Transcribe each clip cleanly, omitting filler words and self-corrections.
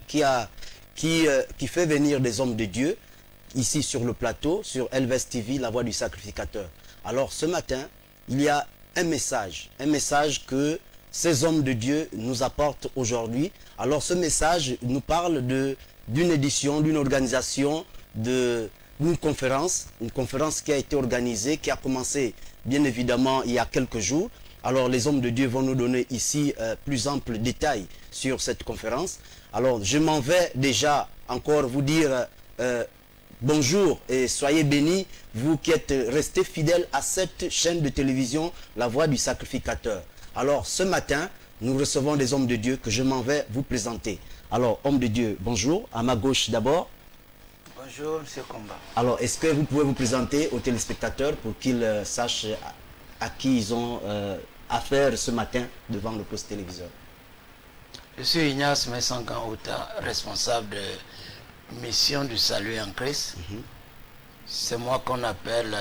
qui fait venir des hommes de Dieu ici sur le plateau, sur Elvest TV, la voix du sacrificateur. Alors ce matin, il y a un message que ces hommes de Dieu nous apportent aujourd'hui. Alors ce message nous parle d'une édition, d'une organisation, d'une conférence qui a été organisée, qui a commencé bien évidemment il y a quelques jours. Alors les hommes de Dieu vont nous donner ici plus amples détails sur cette conférence. Alors je m'en vais déjà encore vous dire bonjour et soyez bénis, vous qui êtes restés fidèles à cette chaîne de télévision, La Voix du Sacrificateur. Alors ce matin, nous recevons des hommes de Dieu que je m'en vais vous présenter. Alors hommes de Dieu, bonjour, à ma gauche d'abord. Bonjour, M. Comba. Alors, est-ce que vous pouvez vous présenter aux téléspectateurs pour qu'ils sachent à qui ils ont affaire ce matin devant le poste téléviseur? Je suis Ignace Messangan Outa, responsable de Mission du Salut en Christ. C'est moi qu'on appelle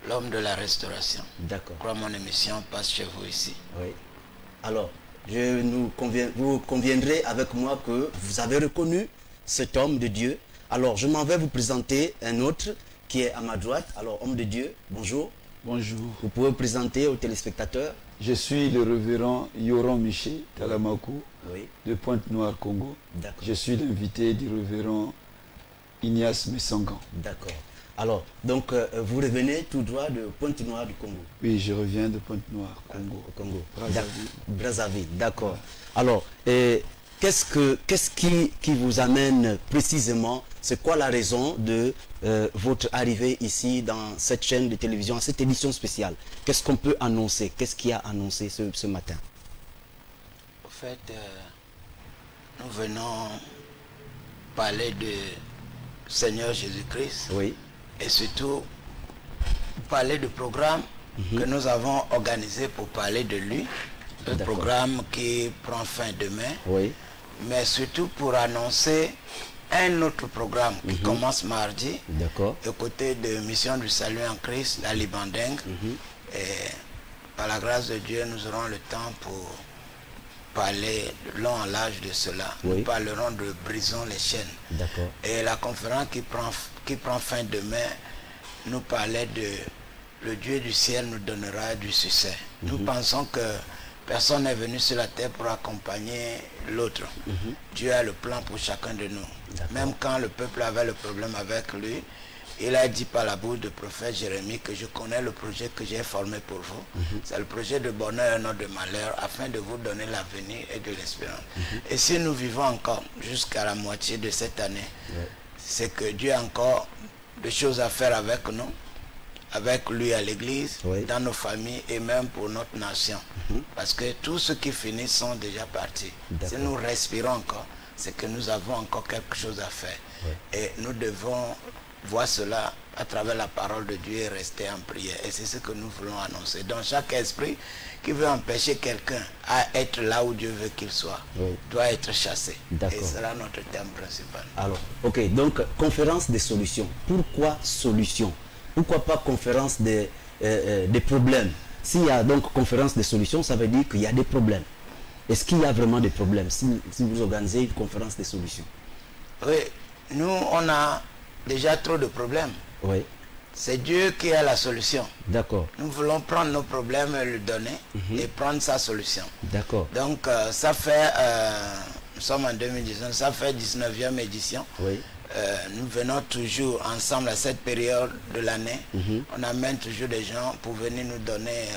l'homme de la restauration. D'accord. Je crois que mon émission passe chez vous ici. Oui. Alors, vous conviendrez avec moi que vous avez reconnu cet homme de Dieu. Alors, je m'en vais vous présenter un autre qui est à ma droite. Alors, homme de Dieu, bonjour. Bonjour. Vous pouvez vous présenter aux téléspectateurs? Je suis le révérend Yoran Miché Kalamakou Oui. de Pointe-Noire, Congo. D'accord. Je suis l'invité du révérend Ignace Messangan. D'accord. Alors, donc, vous revenez tout droit de Pointe-Noire du Congo? Oui, je reviens de Pointe-Noire, Congo. Au Congo. Brazzaville. Brazzaville, d'accord. Alors, qu'est-ce qui vous amène précisément? C'est quoi la raison de votre arrivée ici dans cette chaîne de télévision, à cette édition spéciale? Qu'est-ce qu'on peut annoncer? Qu'est-ce qui a annoncé ce matin? Au fait, nous venons parler de Seigneur Jésus-Christ. Oui. Et surtout, parler du programme que nous avons organisé pour parler de lui. Le programme qui prend fin demain. Oui. Mais surtout pour annoncer un autre programme qui commence mardi. D'accord. Aux côtés de Mission du Salut en Christ, la Libandeng. Et par la grâce de Dieu, nous aurons le temps pour parler long en large de cela. Oui. Nous parlerons de Brisons les chaînes. D'accord. Et la conférence qui prend fin demain nous parlait de le Dieu du ciel nous donnera du succès. Nous pensons que personne n'est venu sur la terre pour accompagner l'autre. Dieu a le plan pour chacun de nous. Même quand le peuple avait le problème avec lui, il a dit par la bouche du prophète Jérémie que je connais le projet que j'ai formé pour vous. C'est le projet de bonheur et non de malheur, afin de vous donner l'avenir et de l'espérance. Et si nous vivons encore jusqu'à la moitié de cette année, c'est que Dieu a encore des choses à faire avec nous, avec lui à l'église, dans nos familles et même pour notre nation. Parce que tous ceux qui finissent sont déjà partis. Si nous respirons encore, c'est que nous avons encore quelque chose à faire. Et nous devons voir cela à travers la parole de Dieu et rester en prière. Et c'est ce que nous voulons annoncer. Donc chaque esprit qui veut empêcher quelqu'un à être là où Dieu veut qu'il soit, doit être chassé. Et c'est là notre thème principal. Alors, ok, donc conférence des solutions. Pourquoi solutions? Pourquoi pas conférence des problèmes? S'il y a donc conférence des solutions, ça veut dire qu'il y a des problèmes. Est-ce qu'il y a vraiment des problèmes si vous organisez une conférence des solutions? Oui, nous on a déjà trop de problèmes. Oui. C'est Dieu qui a la solution. D'accord. Nous voulons prendre nos problèmes et le donner et prendre sa solution. D'accord. Donc ça fait, nous sommes en 2019, ça fait 19e édition. Oui. Nous venons toujours ensemble à cette période de l'année. On amène toujours des gens pour venir nous donner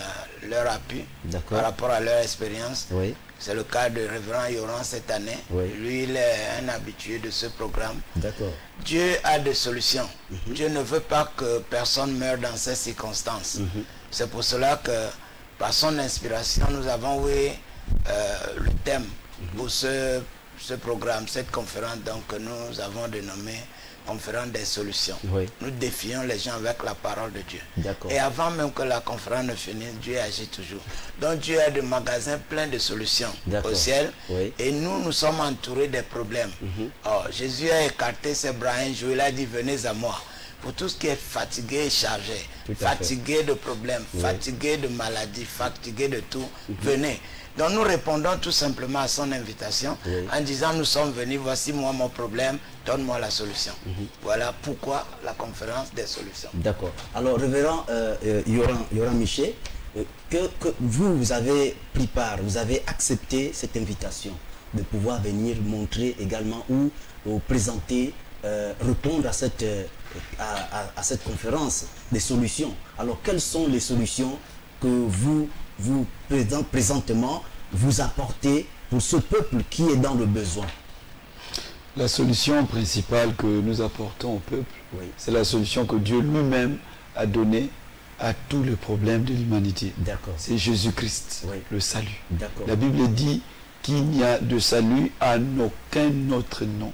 leur appui par rapport à leur expérience. Oui. C'est le cas de révérend Yoran cette année. Oui. Lui, il est un habitué de ce programme. D'accord. Dieu a des solutions. Dieu ne veut pas que personne meure dans ces circonstances. C'est pour cela que, par son inspiration, nous avons le thème pour ce programme, cette conférence, donc nous avons dénommé conférence des solutions. Oui. Nous défions les gens avec la parole de Dieu. D'accord. Et avant même que la conférence ne finisse, Dieu agit toujours. Donc Dieu a des magasins pleins de solutions au ciel. Oui. Et nous sommes entourés des problèmes. Or, Jésus a écarté ses bras un jour, il a dit venez à moi. Pour tout ce qui est fatigué et chargé, fatigué de problèmes, fatigué de maladies, fatigué de tout, venez. Donc nous répondons tout simplement à son invitation en disant nous sommes venus, voici moi mon problème, donne-moi la solution. Voilà pourquoi la conférence des solutions. D'accord. Alors, révérend Yoram Miché, que vous avez pris part, vous avez accepté cette invitation de pouvoir venir montrer également ou présenter, répondre à cette conférence des solutions. Alors, quelles sont les solutions que vous présentement vous apportez pour ce peuple qui est dans le besoin? La solution principale que nous apportons au peuple, c'est la solution que Dieu lui-même a donnée à tous les problèmes de l'humanité. D'accord. C'est Jésus-Christ, le salut. D'accord. La Bible dit qu'il n'y a de salut en aucun autre nom.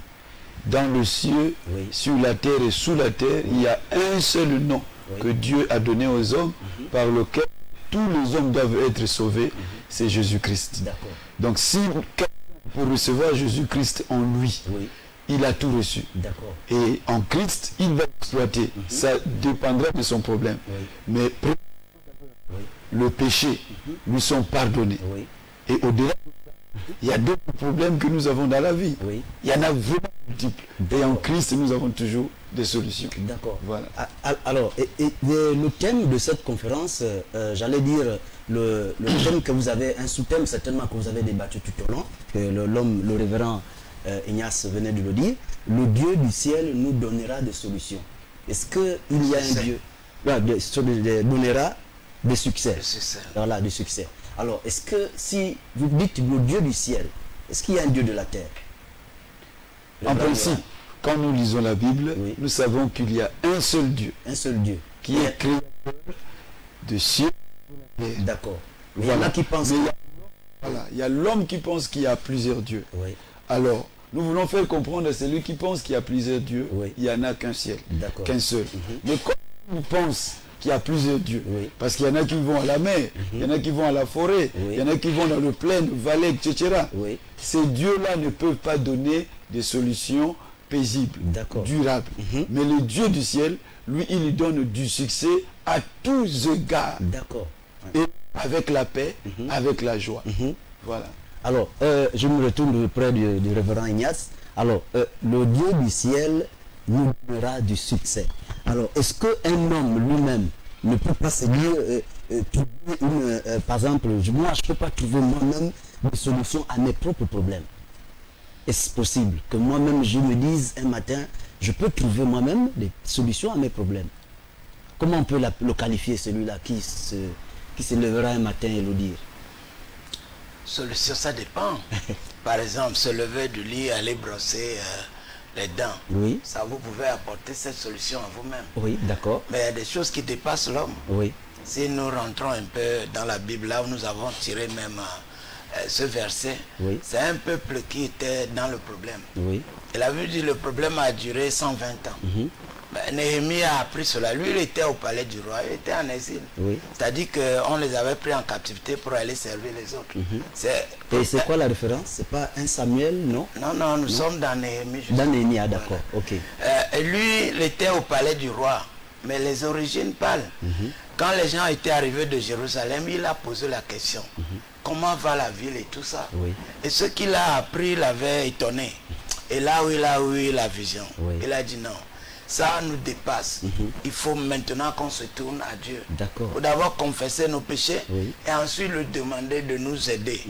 Dans le ciel, sur la terre et sous la terre, il y a un seul nom que Dieu a donné aux hommes par lequel tous les hommes doivent être sauvés, c'est Jésus-Christ. Donc si pour recevoir Jésus-Christ en lui, il a tout reçu. Et en Christ, il va exploiter. Ça dépendra de son problème. Mais le péché nous sont pardonnés. Et au-delà, il y a d'autres problèmes que nous avons dans la vie. Il y en a vraiment multiples. Et en Christ, nous avons toujours des solutions. D'accord. Voilà. Alors, le thème de cette conférence, j'allais dire, le thème que vous avez, un sous-thème certainement que vous avez débattu tout au long, que le révérend Ignace venait de le dire, le Dieu du ciel nous donnera des solutions. Est-ce qu'il y a un Dieu qui donnera des succès? Voilà, des succès. Alors, est-ce que si vous dites le Dieu du ciel, est-ce qu'il y a un Dieu de la terre? En principe, quand nous lisons la Bible, nous savons qu'il y a un seul Dieu. Un seul Dieu. Qui est créateur de ciel. D'accord. Mais il y en a qui pensent... Il y a l'homme qui pense qu'il y a plusieurs dieux. Alors, nous voulons faire comprendre à celui qui pense qu'il y a plusieurs dieux, il n'y en a qu'un ciel, qu'un seul. Mais quand on pense qu'il y a plusieurs dieux, parce qu'il y en a qui vont à la mer, il y en a qui vont à la forêt, il y en a qui vont dans le plaine, vallée, etc. Ces dieux-là ne peuvent pas donner des solutions paisibles, durables. Mais le Dieu du ciel, lui, il donne du succès à tous égards. Et avec la paix, avec la joie. Voilà. Alors, je me retourne près du révérend Ignace. Alors, le Dieu du ciel nous donnera du succès. Alors, est-ce qu'un homme lui-même ne peut pas se dire, par exemple, moi, je ne peux pas trouver moi-même des solutions à mes propres problèmes? Est-ce possible que moi-même, je me dise un matin, je peux trouver moi-même des solutions à mes problèmes? Comment on peut le qualifier, celui-là, qui se lèvera un matin et le dire? Solution, ça dépend. Par exemple, se lever du lit, aller brosser les dents. Ça, vous pouvez apporter cette solution à vous-même. D'accord. Mais il y a des choses qui dépassent l'homme. Si nous rentrons un peu dans la Bible, là où nous avons tiré même ce verset, c'est un peuple qui était dans le problème. Et la Bible dit le problème a duré 120 ans. Néhémie a appris cela. Lui, il était au palais du roi, il était en exil. C'est-à-dire qu'on les avait pris en captivité pour aller servir les autres. Et c'est quoi la référence? C'est pas un Samuel, non? Non, nous sommes dans Néhémie. Dans Néhémie, d'accord, ok. Lui, il était au palais du roi, mais les origines parlent. Quand les gens étaient arrivés de Jérusalem, il a posé la question. Comment va la ville et tout ça? Et ce qu'il a appris l'avait étonné. Et là où il a eu la vision, il a dit non. Ça nous dépasse. Il faut maintenant qu'on se tourne à Dieu. Pour d'abord confesser nos péchés et ensuite lui demander de nous aider.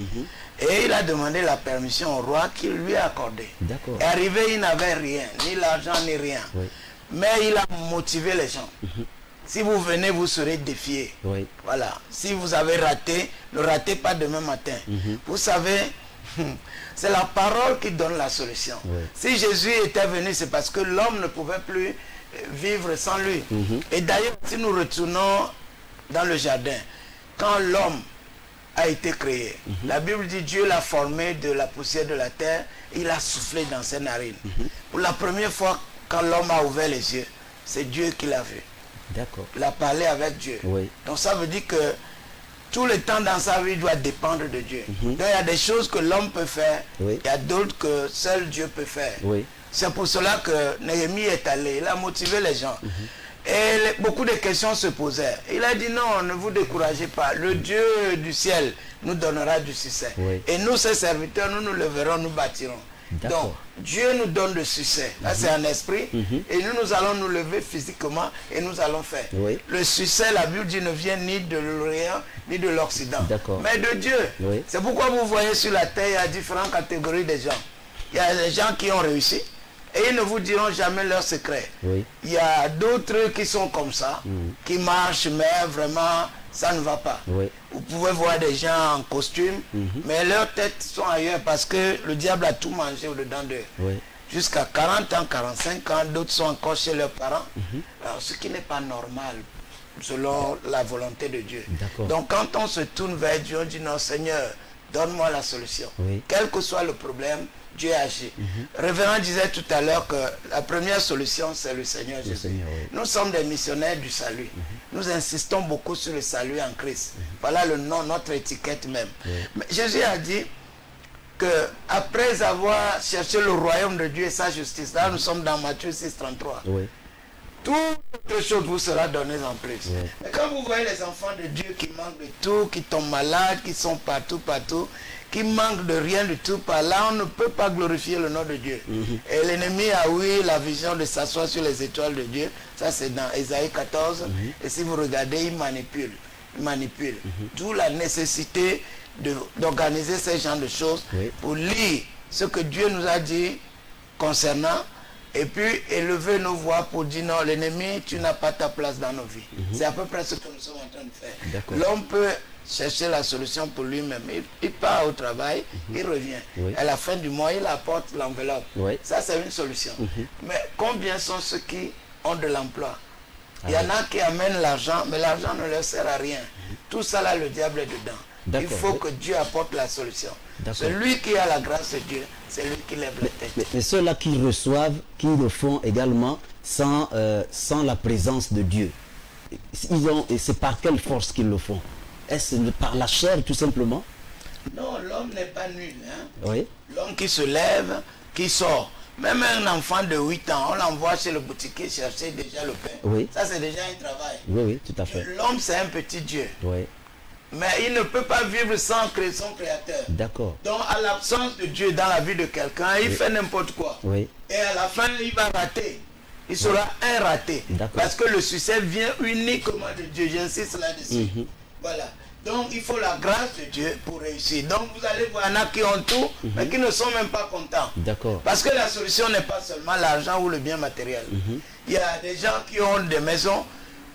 Et il a demandé la permission au roi qu'il lui a accordé. Et arrivé, il n'avait rien, ni l'argent, ni rien. Mais il a motivé les gens. Si vous venez, vous serez défiés. Voilà. Si vous avez raté, ne ratez pas demain matin. Vous savez... C'est la parole qui donne la solution. Si Jésus était venu, c'est parce que l'homme ne pouvait plus vivre sans lui. Et d'ailleurs, si nous retournons dans le jardin, quand l'homme a été créé, la Bible dit Dieu l'a formé de la poussière de la terre, il a soufflé dans ses narines. Pour la première fois, quand l'homme a ouvert les yeux, c'est Dieu qui l'a vu. Il a parlé avec Dieu. Donc ça veut dire que tout le temps dans sa vie doit dépendre de Dieu. Donc il y a des choses que l'homme peut faire, il y a d'autres que seul Dieu peut faire. C'est pour cela que Néhémie est allé, il a motivé les gens. Et beaucoup de questions se posèrent. Il a dit non, ne vous découragez pas. Le Dieu du ciel nous donnera du succès. Oui. Et nous, ses serviteurs, nous nous leverons, nous bâtirons. Donc, Dieu nous donne le succès. Là, c'est un esprit. Et nous allons nous lever physiquement et nous allons faire. Oui. Le succès, la Bible dit, ne vient ni de l'Orient ni de l'Occident, mais de Dieu. Oui. C'est pourquoi vous voyez sur la terre, il y a différentes catégories de gens. Il y a des gens qui ont réussi et ils ne vous diront jamais leurs secrets. Oui. Il y a d'autres qui sont comme ça, qui marchent, mais vraiment, ça ne va pas. Oui. Vous pouvez voir des gens en costume, mais leurs têtes sont ailleurs parce que le diable a tout mangé au-dedans d'eux. Oui. Jusqu'à 40 ans, 45 ans, d'autres sont encore chez leurs parents. Alors, ce qui n'est pas normal selon la volonté de Dieu. Donc, quand on se tourne vers Dieu, on dit non, Seigneur, donne-moi la solution. Oui. Quel que soit le problème, Dieu agit. Révérend disait tout à l'heure que la première solution, c'est le Seigneur Jésus. Seigneur, oui. Nous sommes des missionnaires du salut. Nous insistons beaucoup sur le salut en Christ. Voilà le nom, notre étiquette même. Mais Jésus a dit que après avoir cherché le royaume de Dieu et sa justice, là nous sommes dans Matthieu 6, 33. Oui. Toute autre chose vous sera donnée en plus. Oui. Mais quand vous voyez les enfants de Dieu qui manquent de tout, qui tombent malades, qui sont partout, qui manquent de rien du tout, par là, on ne peut pas glorifier le nom de Dieu. Et l'ennemi a eu la vision de s'asseoir sur les étoiles de Dieu. Ça, c'est dans Ésaïe 14. Et si vous regardez, il manipule. Il manipule. D'où la nécessité d'organiser ces genres de choses pour lire ce que Dieu nous a dit concernant, et puis élever nos voix pour dire non, l'ennemi, tu n'as pas ta place dans nos vies. C'est à peu près ce que nous sommes en train de faire. L'homme peut chercher la solution pour lui-même. Il part au travail, il revient. À la fin du mois, il apporte l'enveloppe. Ça, c'est une solution. Mais combien sont ceux qui ont de l'emploi? Il y en a qui amènent l'argent, mais l'argent ne leur sert à rien. Tout ça, là, le diable est dedans. Il faut que Dieu apporte la solution. Celui qui a la grâce de Dieu, c'est lui qui lève la tête. Mais ceux-là qui reçoivent, qui le font également sans la présence de Dieu, et c'est par quelle force qu'ils le font? Est-ce par la chair tout simplement? Non, l'homme n'est pas nul. Hein? Oui. L'homme qui se lève, qui sort. Même un enfant de 8 ans, on l'envoie chez le boutiquier chercher déjà le pain. Oui. Ça, c'est déjà un travail. Oui, oui, tout à fait. L'homme, c'est un petit Dieu. Oui. Mais il ne peut pas vivre sans son créateur. D'accord. Donc, à l'absence de Dieu dans la vie de quelqu'un, il fait n'importe quoi. Oui. Et à la fin, il va rater. Il sera un raté. Parce que le succès vient uniquement de Dieu. J'insiste là-dessus. Voilà. Donc, il faut la grâce de Dieu pour réussir. Donc, vous allez voir, il y en a qui ont tout, mais qui ne sont même pas contents. D'accord. Parce que la solution n'est pas seulement l'argent ou le bien matériel. Il y a des gens qui ont des maisons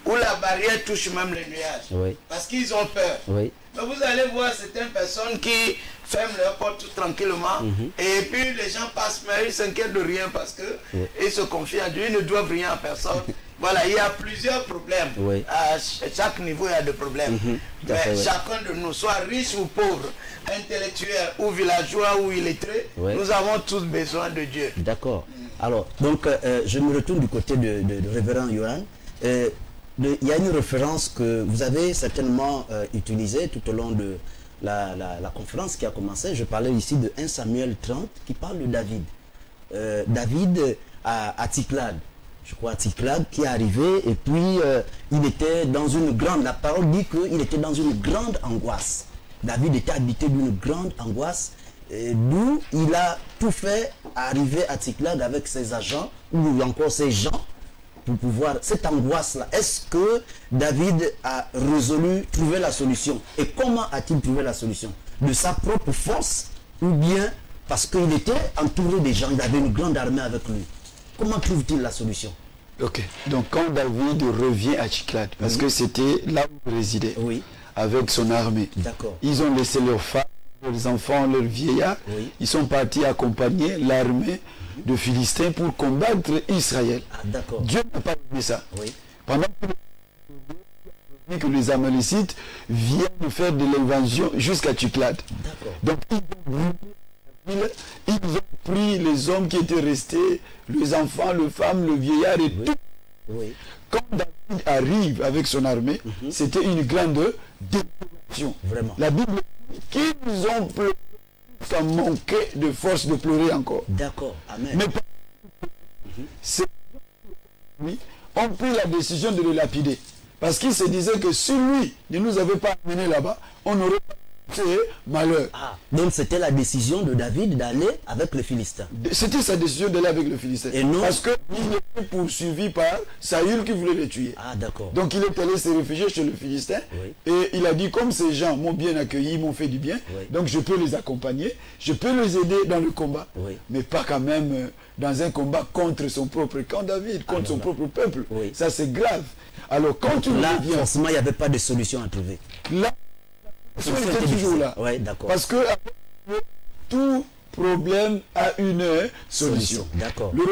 où la barrière touche même les nuages. Oui. Parce qu'ils ont peur. Oui. Mais vous allez voir certaines personnes qui ferment leur porte tout tranquillement. Et puis les gens passent, mais ils s'inquiètent de rien parce que ils se confient à Dieu, ils ne doivent rien à personne. Voilà, il y a plusieurs problèmes. Oui. À chaque niveau, il y a des problèmes. Mais chacun de nous, soit riche ou pauvre, intellectuel ou villageois ou illettré, nous avons tous besoin de Dieu. D'accord. Alors, donc, je me retourne du côté de révérend Yohan. Il y a une référence que vous avez certainement utilisée tout au long de la conférence qui a commencé. Je parlais ici de 1 Samuel 30 qui parle de David. David à Tsiklag, je crois à Tsiklag, qui est arrivé et puis il était dans une grande, la parole dit qu'il était dans une grande angoisse. David était habité d'une grande angoisse, d'où il a tout fait arriver à Tsiklag avec ses agents ou encore ses gens pour pouvoir, cette angoisse-là, est-ce que David a résolu, trouvé la solution? Et comment a-t-il trouvé la solution? De sa propre force ou bien parce qu'il était entouré des gens, il avait une grande armée avec lui? Comment trouve-t-il la solution? Ok, donc quand David revient à Tsiklag, parce que c'était là où il résidait, avec son armée, ils ont laissé leurs femmes, leurs enfants, leurs vieillards, ils sont partis accompagner l'armée de Philistins pour combattre Israël. Dieu n'a pas dit ça. Pendant que les Amalécites viennent faire de l'invasion jusqu'à Tsiklag. Donc ils ont pris les hommes qui étaient restés, les enfants, les femmes, le vieillard et tout. Quand David arrive avec son armée, c'était une grande désolation. La Bible dit qu'ils ont pleuré, ça manquait de force de pleurer encore. D'accord, amen. Mais c'est ont pris la décision de le lapider. Parce qu'ils se disaient que si lui ne nous avait pas amené là-bas, on n'aurait pas fait malheur. Ah, donc c'était la décision de David d'aller avec les Philistins. C'était sa décision d'aller avec le Philistin. Et non... Parce qu'il était poursuivi par Saül qui voulait le tuer. Ah, d'accord. Donc il est allé se réfugier chez le Philistin. Oui. Et il a dit, comme ces gens m'ont bien accueilli, m'ont fait du bien, Oui. donc je peux les accompagner, je peux les aider dans le combat. Oui. Mais pas quand même dans un combat contre son propre camp David, contre son propre peuple. Oui. Ça c'est grave. Alors quand tu Là, reviens, forcément, il n'y avait pas de solution à trouver. là, il était toujours là. Oui, d'accord. Parce que tout problème a une solution. D'accord. Le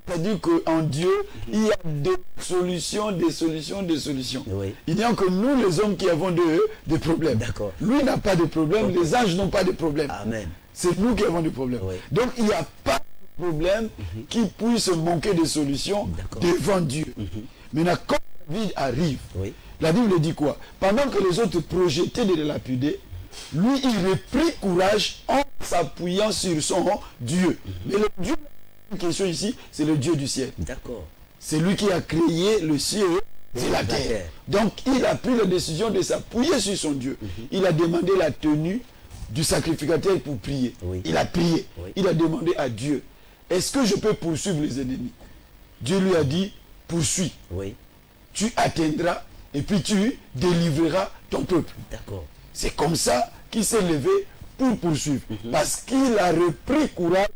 c'est-à-dire qu'en Dieu, il y a des solutions, des solutions, des solutions. Oui. Il n'y a que nous, les hommes, qui avons des problèmes. D'accord. Lui n'a pas de problème, les anges n'ont pas de problème. Amen. C'est nous qui avons des problèmes. Oui. Donc il n'y a pas de problème qui puisse manquer de solutions D'accord. devant Dieu. Maintenant, quand David arrive, Oui. la Bible dit quoi? Pendant que les autres projetaient de le lapider, lui, il reprit courage en s'appuyant sur son Dieu. Mais le Dieu en question ici, c'est le Dieu du ciel. D'accord. C'est lui qui a créé le ciel et la terre. Donc, il a pris la décision de s'appuyer sur son Dieu. Il a demandé la tenue du sacrificateur pour prier. Oui. Il a prié. Oui. Il a demandé à Dieu, est-ce que je peux poursuivre les ennemis? Dieu lui a dit, poursuis. Oui. Tu atteindras et puis tu délivreras ton peuple. D'accord. C'est comme ça qu'il s'est levé pour poursuivre. Parce qu'il a repris courage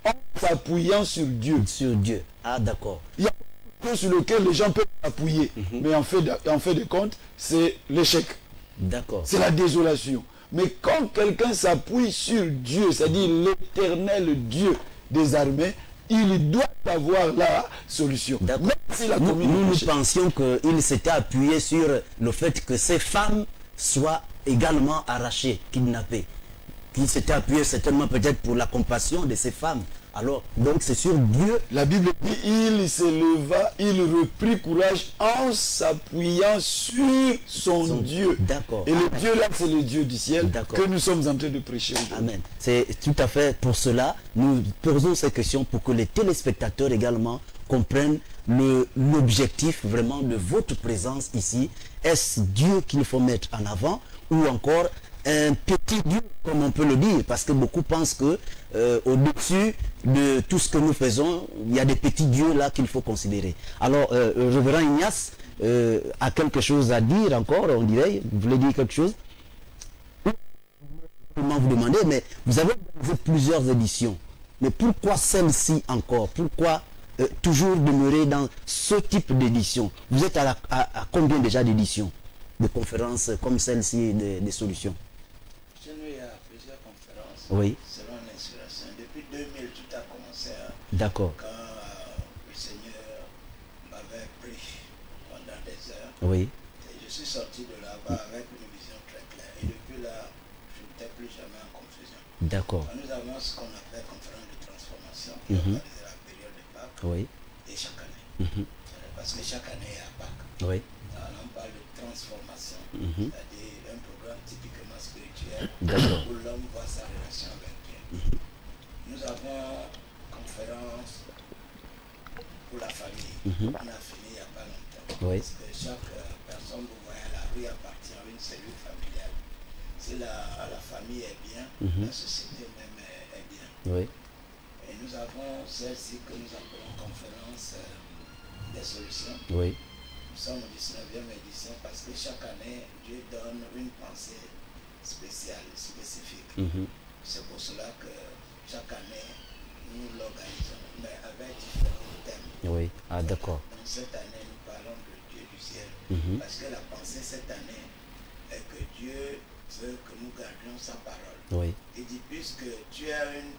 en s'appuyant sur Dieu. Sur Dieu. Ah, d'accord. Il y a quelque chose sur lequel les gens peuvent s'appuyer. Mais en fait de compte, c'est l'échec. D'accord. C'est la désolation. Mais quand quelqu'un s'appuie sur Dieu, c'est-à-dire l'éternel Dieu des armées, il doit avoir la solution. D'accord. Même s'il a commis Nous, le nous péché. pensions qu'il s'était appuyé sur le fait que ces femmes soient également arrachées, kidnappées. Qu'il s'était appuyé certainement peut-être pour la compassion de ces femmes. Alors, donc c'est sur Dieu. La Bible dit, il se leva, il reprit courage en s'appuyant sur son Dieu. D'accord. Et le Dieu là, c'est le Dieu du ciel D'accord. que nous sommes en train de prêcher aujourd'hui. Amen. C'est tout à fait pour cela, nous posons ces questions pour que les téléspectateurs également comprennent l'objectif vraiment de votre présence ici. Est-ce Dieu qu'il faut mettre en avant ou encore un petit Dieu, comme on peut le dire, parce que beaucoup pensent que au-dessus de tout ce que nous faisons, il y a des petits dieux là qu'il faut considérer. Alors, Révérend Ignace a quelque chose à dire encore, on dirait. Vous voulez dire quelque chose? Comment vous demandez, mais vous avez plusieurs éditions. Mais pourquoi celle-ci encore? Pourquoi toujours demeurer dans ce type d'édition? Vous êtes à combien déjà d'éditions de conférences comme celle-ci des solutions? Chez nous, il y a plusieurs conférences. Oui. Selon l'inspiration. Depuis 2000, tout a commencé D'accord. quand le Seigneur m'avait pris pendant des heures. Oui. Et je suis sorti de là-bas avec une vision très claire. Et depuis là, je n'étais plus jamais en confusion. D'accord. Nous avons ce qu'on appelle conférence de transformation qui est organisée à la période de Pâques Oui. et chaque année. Parce que chaque année, il y a Pâques. Oui. On parle de transformation, c'est-à-dire un programme typiquement spirituel D'accord. où l'homme voit sa relation avec Dieu. Nous avons conférence pour la famille. On a fini il n'y a pas longtemps. Oui. Parce que chaque personne, vous voyez, à la rue appartient à une cellule familiale. Si la famille est bien, la société même est bien. Oui. Et nous avons celle-ci que nous appelons conférence des solutions. Oui. Nous sommes au 19e édition parce que chaque année, Dieu donne une pensée spéciale, spécifique. C'est pour cela que chaque année, nous l'organisons, mais avec différents thèmes. Oui. Ah, d'accord. Donc cette année, nous parlons de Dieu du ciel. Parce que la pensée cette année est que Dieu veut que nous gardions sa parole. Oui. Il dit, puisque tu as une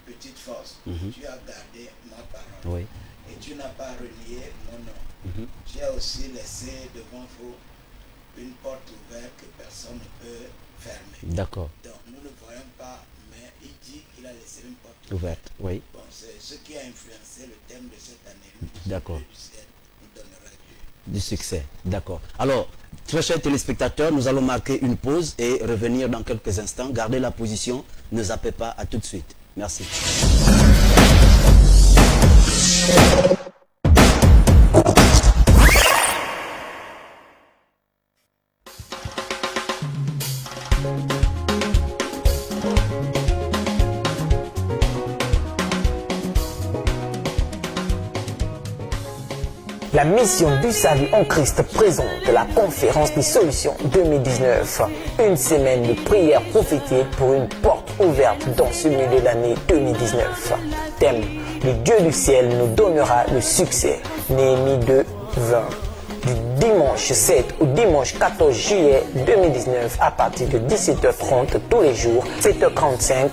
petite force, tu as gardé ma parole. Oui. Et tu n'as pas renié mon nom. Tu as aussi laissé devant vous une porte ouverte que personne ne peut fermer. D'accord. Donc nous ne voyons pas, mais il dit qu'il a laissé une porte Ouverte. Oui. Bon, c'est ce qui a influencé le thème de cette année. D'accord. Dieu du ciel nous donnera Dieu. Du succès. D'accord. Alors, très chers téléspectateurs, nous allons marquer une pause et revenir dans quelques instants. Gardez la position. Ne zappez pas. À tout de suite. Merci. La mission du salut en Christ présente la conférence des solutions 2019. Une semaine de prière prophétique pour une porte ouverte dans ce milieu de l'année 2019. Thème: le Dieu du ciel nous donnera le succès. Néhémie 2, 20. Du dimanche 7 au dimanche 14 juillet 2019 à partir de 17h30 tous les jours, 7h45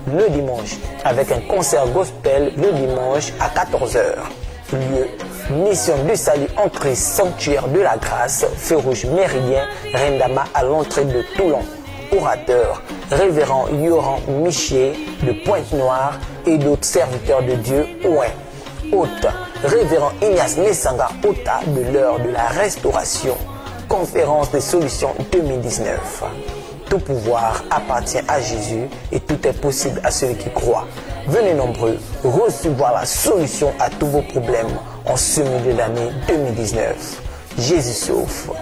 le dimanche, avec un concert gospel le dimanche à 14h. Lieu: Mission du salut en Christ, sanctuaire de la grâce, feu rouge méridien, Rendama à l'entrée de Toulon. Orateur: Révérend Yoran Michier de Pointe-Noire et d'autres serviteurs de Dieu. Ouais. Hôte: Révérend Ignace Nessanga Ota de l'heure de la restauration. Conférence des solutions 2019. Tout pouvoir appartient à Jésus et tout est possible à celui qui croit. Venez nombreux recevoir la solution à tous vos problèmes en ce milieu de l'année 2019. Jésus sauve,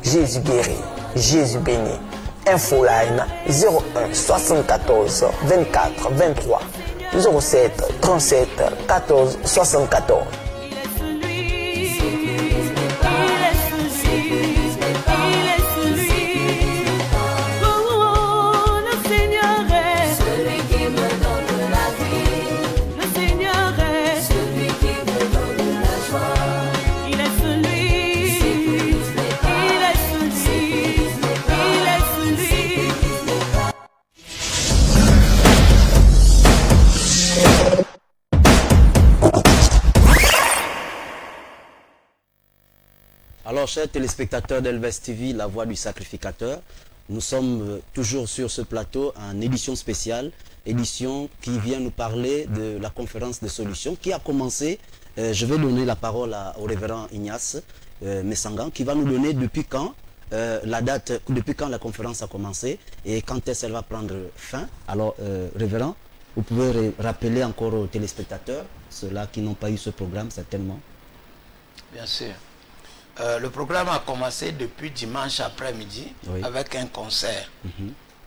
Jésus guérit, Jésus bénit. Infoline 01 74 24 23 07 37 14 74. Alors, chers téléspectateurs d'Elvest TV, la voix du sacrificateur, nous sommes toujours sur ce plateau en édition spéciale, édition qui vient nous parler de la conférence de solutions qui a commencé. Je vais donner la parole au révérend Ignace Messangan qui va nous donner depuis quand la date, depuis quand la conférence a commencé et quand est-ce qu'elle va prendre fin. Alors, révérend, vous pouvez rappeler encore aux téléspectateurs, ceux-là qui n'ont pas eu ce programme certainement. Bien sûr. Le programme a commencé depuis dimanche après-midi, oui, avec un concert.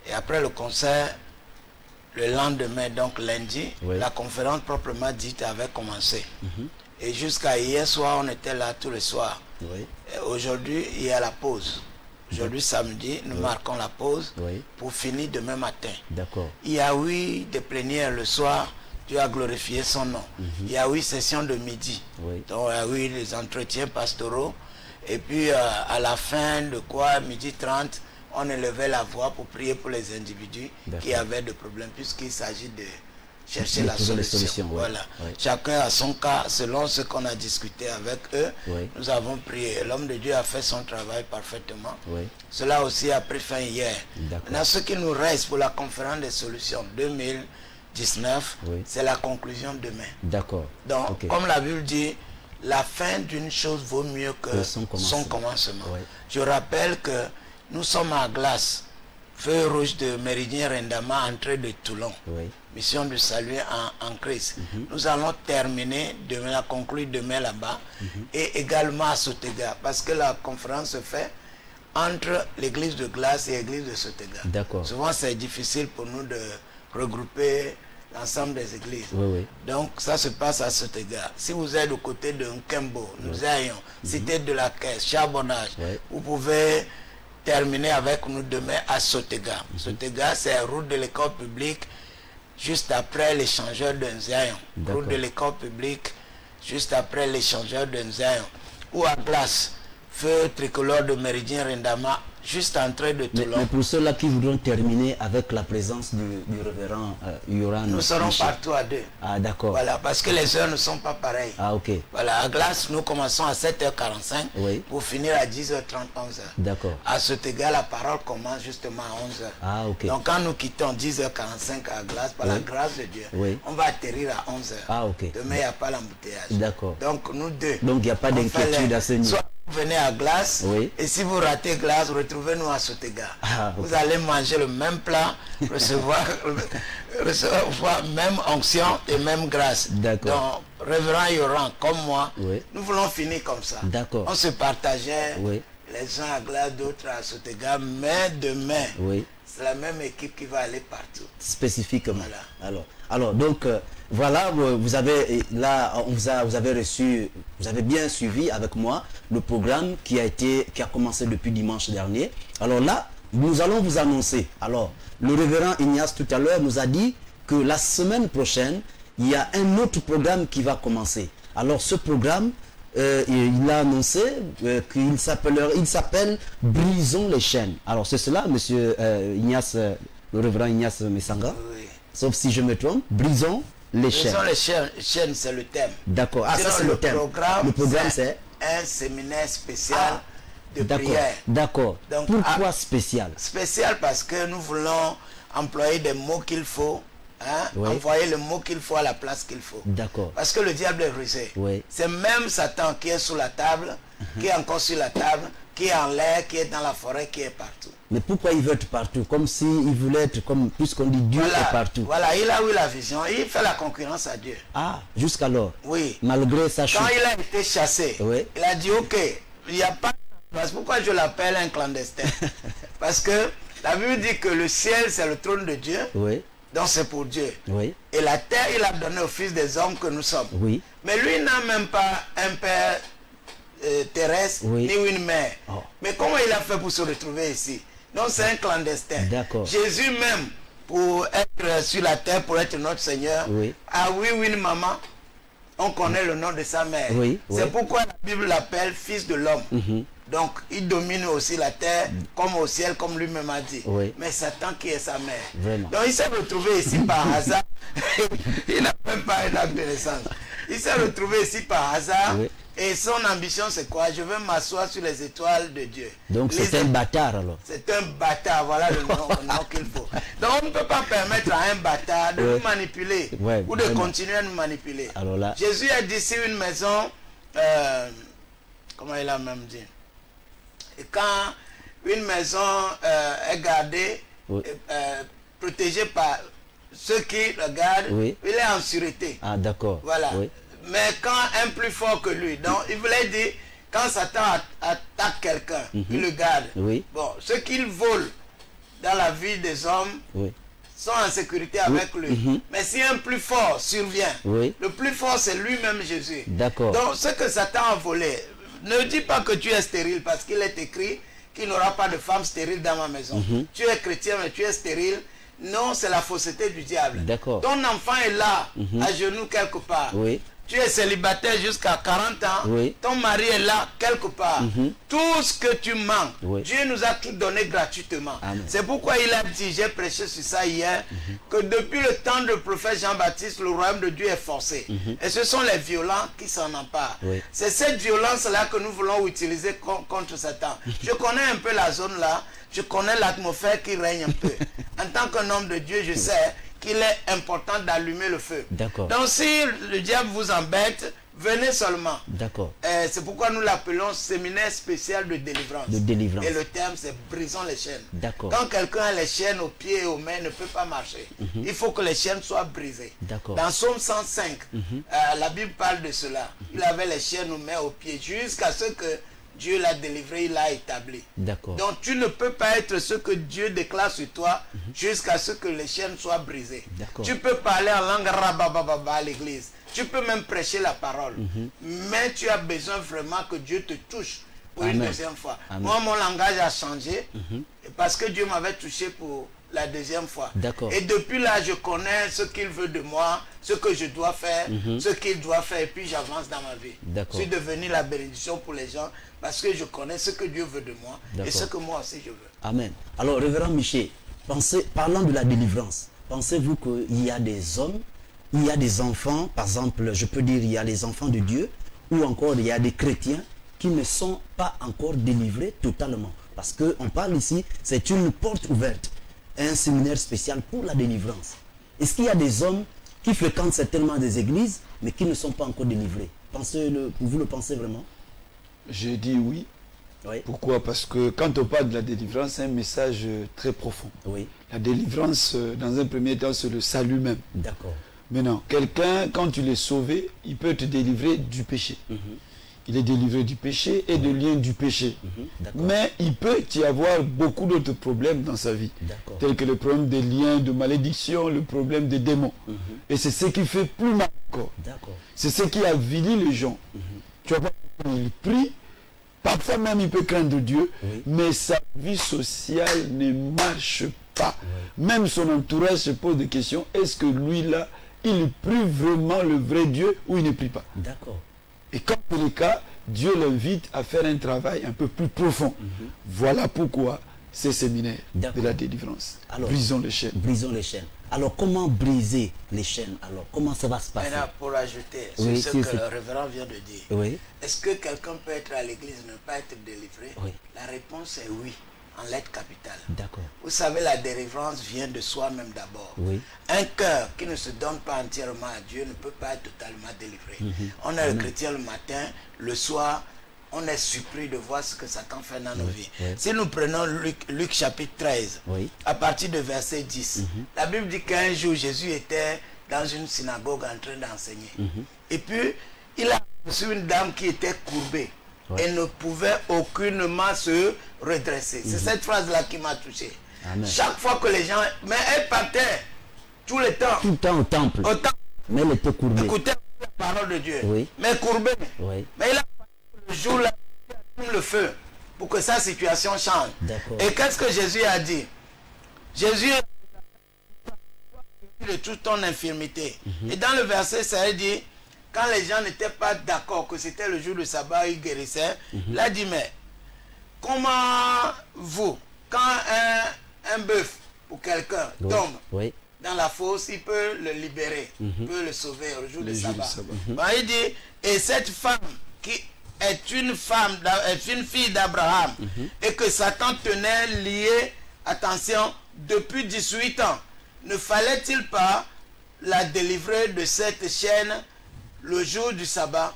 Et après le concert, le lendemain, donc lundi, oui, la conférence proprement dite avait commencé. Et jusqu'à hier soir, on était là tous les soirs. Oui. Aujourd'hui, il y a la pause. Aujourd'hui, samedi, nous, oui, marquons la pause, oui, pour finir demain matin. D'accord. Il y a 8 de plénière le soir. Dieu a glorifié son nom. Il y a 8 sessions de midi. Oui. Donc, il y a 8 les entretiens pastoraux. Et puis, à la fin de quoi, midi 30, on élevait la voix pour prier pour les individus qui avaient des problèmes, puisqu'il s'agit de chercher la solution. Voilà. Oui. Chacun a son cas, selon ce qu'on a discuté avec eux. Oui. Nous avons prié. L'homme de Dieu a fait son travail parfaitement. Oui. Cela aussi a pris fin hier. Maintenant, ce qui nous reste pour la conférence des solutions 2019, oui, c'est la conclusion demain. D'accord. Donc, okay, comme la Bible dit, la fin d'une chose vaut mieux que son commencement. Oui. Je rappelle que nous sommes à Glace, feu rouge de Méridien Rendama, entrée de Toulon. Oui. Mission du salut en Christ. Nous allons terminer demain, conclure demain là-bas, et également à Sotega, parce que la conférence se fait entre l'église de Glace et l'église de Sotega. D'accord. Souvent c'est difficile pour nous de regrouper l'ensemble des églises. Oui, oui. Donc ça se passe à Sotega. Si vous êtes du côté de Nkembo, nous ayons Cité de la Caisse, Charbonnage, oui, vous pouvez terminer avec nous demain à Sotega. Sotega, c'est la route de l'école publique, juste après l'échangeur de Nzayon. Route de l'école publique, juste après l'échangeur de Nzayon. Ou à Glace, feu tricolore de Méridien Rendama, juste entrée de Toulon. Mais pour ceux-là qui voudront terminer avec la présence du révérend Yoran, nous serons partout à 2. Ah, d'accord. Voilà, parce que les heures ne sont pas pareilles. Ah, ok. Voilà, à Glace, nous commençons à 7h45, oui, pour finir à 10h30, 11h. D'accord. À Sotega, la parole commence justement à 11h. Ah, ok. Donc quand nous quittons 10h45 à Glace, par, oui, la grâce de Dieu, oui, on va atterrir à 11h. Ah, ok. Demain, il n'y a pas l'embouteillage. D'accord. Donc nous deux. Donc il n'y a pas d'inquiétude à ce niveau. Vous venez à Glace, oui, et si vous ratez Glace, retrouvez-nous à Sotega. Ah, okay. Vous allez manger le même plat, recevoir même onction et même grâce. Donc, révérend Yoran, comme moi, oui, nous voulons finir comme ça. On se partageait, oui, les uns à Glace, d'autres à Sotega, mais demain, oui, c'est la même équipe qui va aller partout. Spécifiquement. Voilà. Alors donc, Voilà, vous avez bien suivi avec moi le programme qui a commencé depuis dimanche dernier. Alors là, nous allons vous annoncer. Alors, le révérend Ignace tout à l'heure nous a dit que la semaine prochaine, il y a un autre programme qui va commencer. Alors ce programme, il a annoncé qu'il s'appelle Brisons les chaînes. Alors c'est cela, monsieur Ignace, le révérend Ignace Messanga. Oui. Sauf si je me trompe, Brisons les chaînes. Brisons les chaînes, c'est le thème. D'accord. Ah, sinon, ça c'est le thème. Le programme c'est un séminaire spécial de prière. D'accord. Donc, pourquoi spécial? Spécial parce que nous voulons employer des mots qu'il faut. Hein, oui. Envoyer le mot qu'il faut à la place qu'il faut. D'accord. Parce que le diable est rusé. Oui. C'est même Satan qui est sous la table, qui est encore sur la table, qui est en l'air, qui est dans la forêt, qui est partout. Mais pourquoi il veut être partout? Comme s'il voulait être, comme puisqu'on dit Dieu est partout. Voilà, il a eu la vision. Il fait la concurrence à Dieu. Ah, jusqu'alors. Oui. Malgré sa chute. Quand il a été chassé, oui. Il a dit ok, il n'y a pas. Parce pourquoi je l'appelle un clandestin? Parce que la Bible dit que le ciel c'est le trône de Dieu. Oui. Donc c'est pour Dieu. Oui. Et la terre, il a donné au fils des hommes que nous sommes. Oui. Mais lui n'a même pas un père terrestre, oui. ni une mère. Oh. Mais comment il a fait pour se retrouver ici? Donc c'est un clandestin. D'accord. Jésus même, pour être sur la terre, pour être notre Seigneur, oui. a eu une maman. On connaît le nom de sa mère. Oui. C'est oui. pourquoi la Bible l'appelle fils de l'homme. Donc, il domine aussi la terre, comme au ciel, comme lui-même a dit. Oui. Mais Satan qui est sa mère. Vraiment. Donc, il s'est retrouvé ici par hasard. Il n'a même pas un acte de naissance. Il s'est retrouvé ici par hasard. Oui. Et son ambition, c'est quoi? Je veux m'asseoir sur les étoiles de Dieu. Donc, c'est un bâtard, alors. C'est un bâtard, voilà le nom qu'il faut. Donc, on ne peut pas permettre à un bâtard de nous manipuler ou de continuer à nous manipuler. Alors là... Jésus a dit si une maison, comment il a même dit? Et quand une maison est gardée, protégée par ceux qui le gardent, il est en sûreté. Ah, d'accord. Voilà. Oui. Mais quand un plus fort que lui, donc il voulait dire, quand Satan attaque quelqu'un, il le garde. Oui. Bon, ceux qu'il vole dans la vie des hommes sont en sécurité avec lui. Mais si un plus fort survient, le plus fort c'est lui-même Jésus. D'accord. Donc ce que Satan a volé, ne dis pas que tu es stérile parce qu'il est écrit qu'il n'y aura pas de femme stérile dans ma maison. Tu es chrétien mais tu es stérile. Non, c'est la fausseté du diable. D'accord. Ton enfant est là, à genoux quelque part. Oui. Tu es célibataire jusqu'à 40 ans. Oui. Ton mari est là quelque part. Tout ce que tu manques, Dieu nous a tout donné gratuitement. C'est pourquoi il a dit, j'ai prêché sur ça hier, que depuis le temps du prophète Jean-Baptiste, le royaume de Dieu est forcé. Et ce sont les violents qui s'en emparent. C'est cette violence-là que nous voulons utiliser contre Satan. Je connais un peu la zone là. Je connais l'atmosphère qui règne un peu. En tant qu'un homme de Dieu, je sais qu'il est important d'allumer le feu. D'accord. Donc si le diable vous embête, venez seulement. D'accord. C'est pourquoi nous l'appelons séminaire spécial de délivrance. De délivrance. Et le terme c'est brisons les chaînes. D'accord. Quand quelqu'un a les chaînes aux pieds et aux mains, ne peut pas marcher. Il faut que les chaînes soient brisées. D'accord. Dans Psaume 105, la Bible parle de cela. Il avait les chaînes aux mains, aux pieds, jusqu'à ce que Dieu l'a délivré, il l'a établi. D'accord. Donc tu ne peux pas être ce que Dieu déclare sur toi jusqu'à ce que les chaînes soient brisées. Tu peux parler en langue rabababa à l'église. Tu peux même prêcher la parole. Mais tu as besoin vraiment que Dieu te touche pour une deuxième fois. Amen. Moi, mon langage a changé parce que Dieu m'avait touché pour la deuxième fois. Et depuis là, je connais ce qu'il veut de moi, ce que je dois faire, ce qu'il doit faire, et puis j'avance dans ma vie. Je suis devenu la bénédiction pour les gens parce que je connais ce que Dieu veut de moi et ce que moi aussi je veux. Amen. Alors, révérend Michel, parlant de la délivrance, pensez-vous qu'il y a des hommes, il y a des enfants, par exemple, je peux dire il y a les enfants de Dieu, ou encore il y a des chrétiens qui ne sont pas encore délivrés totalement? Parce qu'on parle ici, c'est une porte ouverte. Un séminaire spécial pour la délivrance. Est-ce qu'il y a des hommes qui fréquentent certainement des églises, mais qui ne sont pas encore délivrés? Vous le pensez vraiment? Je dis oui. Pourquoi? Parce que quand on parle de la délivrance, c'est un message très profond. La délivrance, dans un premier temps, c'est le salut même. D'accord. Maintenant, quelqu'un, quand tu l'es sauvé, il peut te délivrer du péché. il est délivré du péché et du lien du péché. D'accord. Mais il peut y avoir beaucoup d'autres problèmes dans sa vie, D'accord. tels que le problème des liens, de malédiction, le problème des démons. Et c'est ce qui fait plus mal encore. D'accord. C'est ce qui avilit les gens. Tu vois pas, il prie, parfois même il peut craindre Dieu, Oui. mais sa vie sociale ne marche pas. Même son entourage se pose des questions. Est-ce que lui là, il prie vraiment le vrai Dieu ou il ne prie pas? D'accord. Et quand c'est le cas, Dieu l'invite à faire un travail un peu plus profond. Voilà pourquoi ces séminaires de D'accord. la délivrance. Alors, Brisons les chaînes. Brisons les chaînes. Alors, comment briser les chaînes? Alors, comment ça va se passer? Maintenant, pour ajouter sur Oui, ce si, que si. le révérend vient de dire, Oui. est-ce que quelqu'un peut être à l'église et ne pas être délivré? Oui. La réponse est oui, en lettres capitales. D'accord. Vous savez, la délivrance vient de soi-même d'abord. Oui. Un cœur qui ne se donne pas entièrement à Dieu ne peut pas être totalement délivré. On est le chrétien le matin, le soir, on est surpris de voir ce que Satan fait dans nos vies. oui. Si nous prenons Luc chapitre 13, Oui. à partir de verset 10, la Bible dit qu'un jour Jésus était dans une synagogue en train d'enseigner. Et puis, il a reçu une dame qui était courbée. Ouais. Elle ne pouvait aucunement se redresser. C'est cette phrase-là qui m'a touché. Amen. Chaque fois que les gens... Mais elle partait tout le temps. Tout le temps au temple. Au temps. Mais elle était courbée. Écoutez la parole de Dieu. Oui. Mais courbée. Oui. Mais il a fallu le jour là, il allume le feu pour que sa situation change. D'accord. Et qu'est-ce que Jésus a dit? Jésus de toute ton infirmité. Et dans le verset, ça a dit, quand les gens n'étaient pas d'accord que c'était le jour de sabbat, il guérissait, il a dit, mais comment vous, quand un bœuf ou quelqu'un Oui. tombe Oui. dans la fosse, il peut le libérer, il peut le sauver au jour du jour du sabbat. sabbat. Ben, il dit, et cette femme qui est une femme, est une fille d'Abraham, et que Satan tenait liée, attention, depuis 18 ans, ne fallait-il pas la délivrer de cette chaîne le jour du sabbat?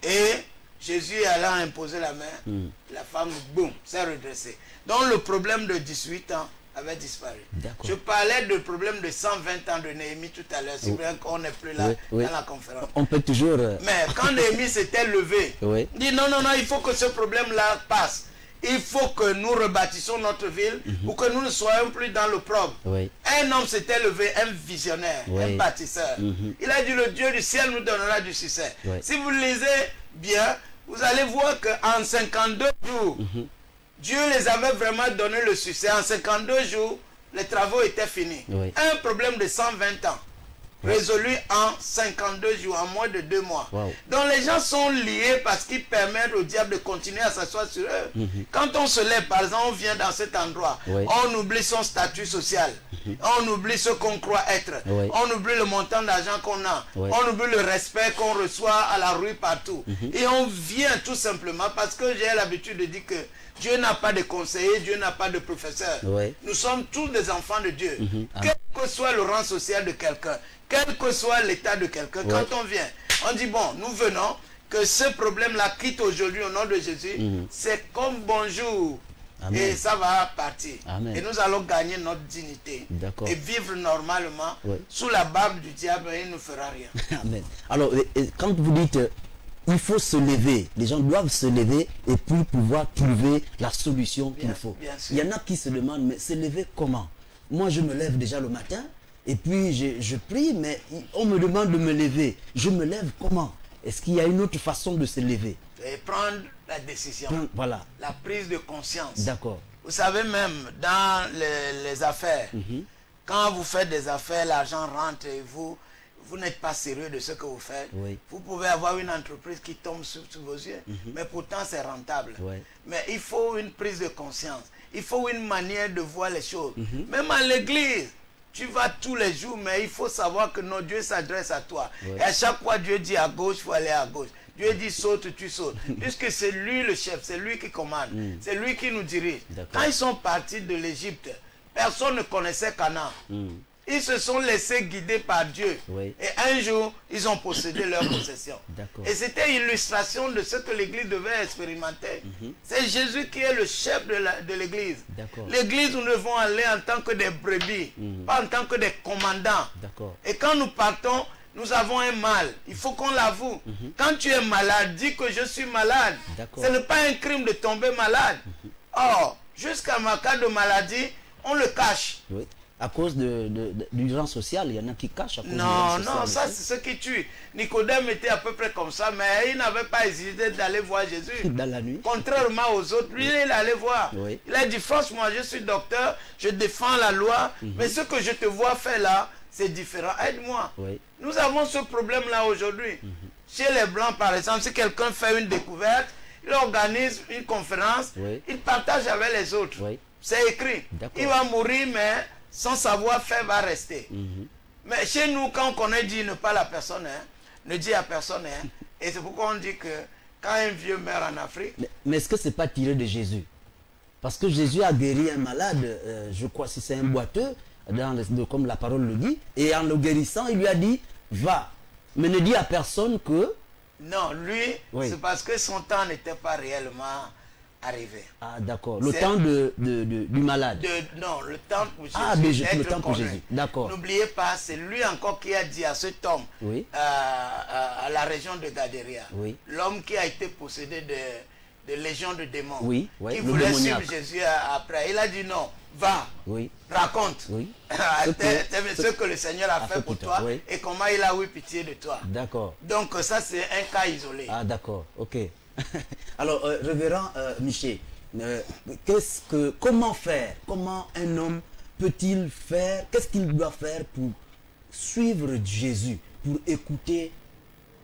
Et Jésus allant imposer la main, la femme, boum, s'est redressée. Donc le problème de 18 ans avait disparu. D'accord. Je parlais du problème de 120 ans de Néhémie tout à l'heure, c'est vrai qu'on n'est plus là Oui, oui. dans la conférence. On peut toujours... Mais quand Néhémie s'était levé, Oui. il dit non, non, non, il faut que ce problème-là passe. Il faut que nous rebâtissons notre ville pour que nous ne soyons plus dans l'opprobre. Oui. Un homme s'était levé, un visionnaire, Oui. un bâtisseur. Il a dit le Dieu du ciel nous donnera du succès. Oui. Si vous lisez bien, vous allez voir qu'en 52 jours, Dieu les avait vraiment donné le succès. En 52 jours, les travaux étaient finis. Oui. Un problème de 120 ans. Résolu en 52 jours, en moins de 2 mois. Wow. Donc les gens sont liés parce qu'ils permettent au diable de continuer à s'asseoir sur eux. Quand on se lève, par exemple, on vient dans cet endroit, Oui. on oublie son statut social, on oublie ce qu'on croit être, Oui. on oublie le montant d'argent qu'on a, Oui. on oublie le respect qu'on reçoit à la rue partout. Et on vient tout simplement parce que j'ai l'habitude de dire que Dieu n'a pas de conseiller, Dieu n'a pas de professeur. Oui. Nous sommes tous des enfants de Dieu. Amen. Quel que soit le rang social de quelqu'un, quel que soit l'état de quelqu'un, Ouais. quand on vient, on dit bon, nous venons, que ce problème-là quitte aujourd'hui au nom de Jésus, c'est comme bonjour. Amen. Et ça va partir. Amen. Et nous allons gagner notre dignité. D'accord. Et vivre normalement Ouais. sous la barbe du diable, il ne fera rien. Amen. Alors, quand vous dites il faut se lever, les gens doivent se lever et puis pouvoir trouver la solution qu'il faut. bien sûr. Il y en a qui se demandent, mais se lever comment? Moi, je me lève déjà le matin et puis je prie, mais on me demande de me lever. Je me lève comment? Est-ce qu'il y a une autre façon de se lever? Et prendre la décision, Voilà, la prise de conscience. d'accord. Vous savez même, dans les affaires, quand vous faites des affaires, l'argent rentre et vous n'êtes pas sérieux de ce que vous faites. Oui. Vous pouvez avoir une entreprise qui tombe sous vos yeux, mais pourtant c'est rentable. Oui. Mais il faut une prise de conscience. Il faut une manière de voir les choses. Même à l'église, tu vas tous les jours, mais il faut savoir que notre Dieu s'adresse à toi. Oui. Et à chaque fois, Dieu dit à gauche, il faut aller à gauche. Dieu dit saute, tu sautes. Puisque c'est lui le chef, c'est lui qui commande, c'est lui qui nous dirige. D'accord. Quand ils sont partis de l'Égypte, personne ne connaissait Canaan. Ils se sont laissés guider par Dieu. Oui. Et un jour, ils ont possédé leur possession. D'accord. Et c'était l'illustration de ce que l'Église devait expérimenter. C'est Jésus qui est le chef de l'Église. D'accord. L'Église, nous devons aller en tant que des brebis, pas en tant que des commandants. D'accord. Et quand nous partons, nous avons un mal. Il faut qu'on l'avoue. Quand tu es malade, dis que je suis malade. Ce n'est pas un crime de tomber malade. Or, jusqu'à ma cas de maladie, on le cache. Oui. À cause du rang social, il y en a qui cachent. À cause non, du rang social, ça c'est ce qui tue. Nicodème était à peu près comme ça, mais il n'avait pas hésité d'aller voir Jésus. Dans la nuit. Contrairement aux autres, lui, il allait voir. Oui. Il a dit, franchement, je suis docteur, je défends la loi, mais ce que je te vois faire là, c'est différent. Aide-moi. Oui. Nous avons ce problème-là aujourd'hui. Chez les Blancs, par exemple, si quelqu'un fait une découverte, il organise une conférence, il partage avec les autres. Oui. C'est écrit. Il va mourir, mais son savoir-faire va rester. Mais chez nous, quand on connaît Dieu, ne pas la personne, ne dit à personne. Et c'est pourquoi on dit que quand un vieux meurt en Afrique... Mais est-ce que ce n'est pas tiré de Jésus? Parce que Jésus a guéri un malade, je crois, si c'est un boiteux, comme la parole le dit, et en le guérissant, il lui a dit, va. Mais ne dis à personne que... Non, lui, c'est parce que son temps n'était pas réellement arrivé. Ah, d'accord. Le temps du malade. Non, le temps pour Jésus. Ah, le temps pour Jésus. D'accord. N'oubliez pas, c'est lui encore qui a dit à cet homme, à la région de Gadéria, l'homme qui a été possédé de légions de démons, qui voulait suivre Jésus après. Il a dit non, va, raconte ce que le Seigneur a fait pour toi et comment il a eu pitié de toi. D'accord. Donc ça, c'est un cas isolé. Ah, d'accord. Ok. Alors, révérend Michel, comment faire? Comment un homme peut-il faire? Qu'est-ce qu'il doit faire pour suivre Jésus, pour écouter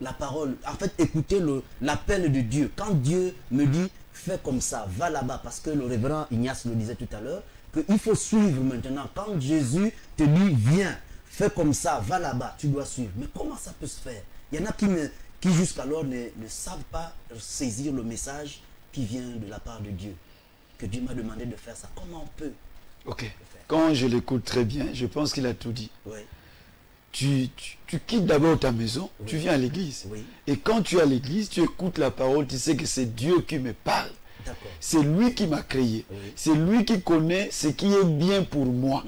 la parole, en fait écouter l'appel de Dieu? Quand Dieu me dit fais comme ça, va là-bas, parce que le révérend Ignace le disait tout à l'heure, qu'il faut suivre maintenant. Quand Jésus te dit viens, fais comme ça, va là-bas, tu dois suivre. Mais comment ça peut se faire? Il y en a qui jusqu'alors ne savent pas saisir le message qui vient de la part de Dieu. Que Dieu m'a demandé de faire ça. Comment on peut? Ok. Quand je l'écoute très bien, je pense qu'il a tout dit. Oui. Tu quittes d'abord ta maison, tu viens à l'église. Oui. Et quand tu es à l'église, tu écoutes la parole, tu sais que c'est Dieu qui me parle. C'est lui qui m'a créé. C'est lui qui connaît ce qui est bien pour moi.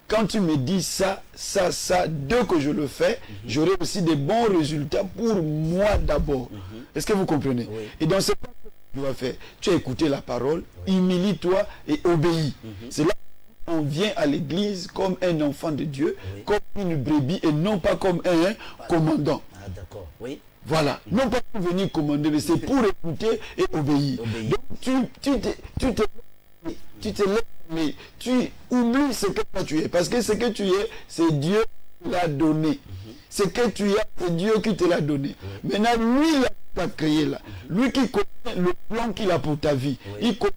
Quand tu me dis ça, dès que je le fais, j'aurai aussi des bons résultats pour moi d'abord. Est-ce que vous comprenez? Et dans ce cas, tu vas faire, tu as écouté la parole, humilie-toi et obéis. C'est là qu'on vient à l'église comme un enfant de Dieu, comme une brebis et non pas comme un commandant. Ah, d'accord. Oui. Voilà. Non pas pour venir commander, mais c'est pour écouter et obéir. Donc tu te lèves, mais tu oublies ce que toi tu es. Parce que ce que tu es, c'est Dieu qui l'a donné. Ce que tu as, c'est Dieu qui te l'a donné. Maintenant, lui, il t'a créé là. Lui qui connaît le plan qu'il a pour ta vie. Il connaît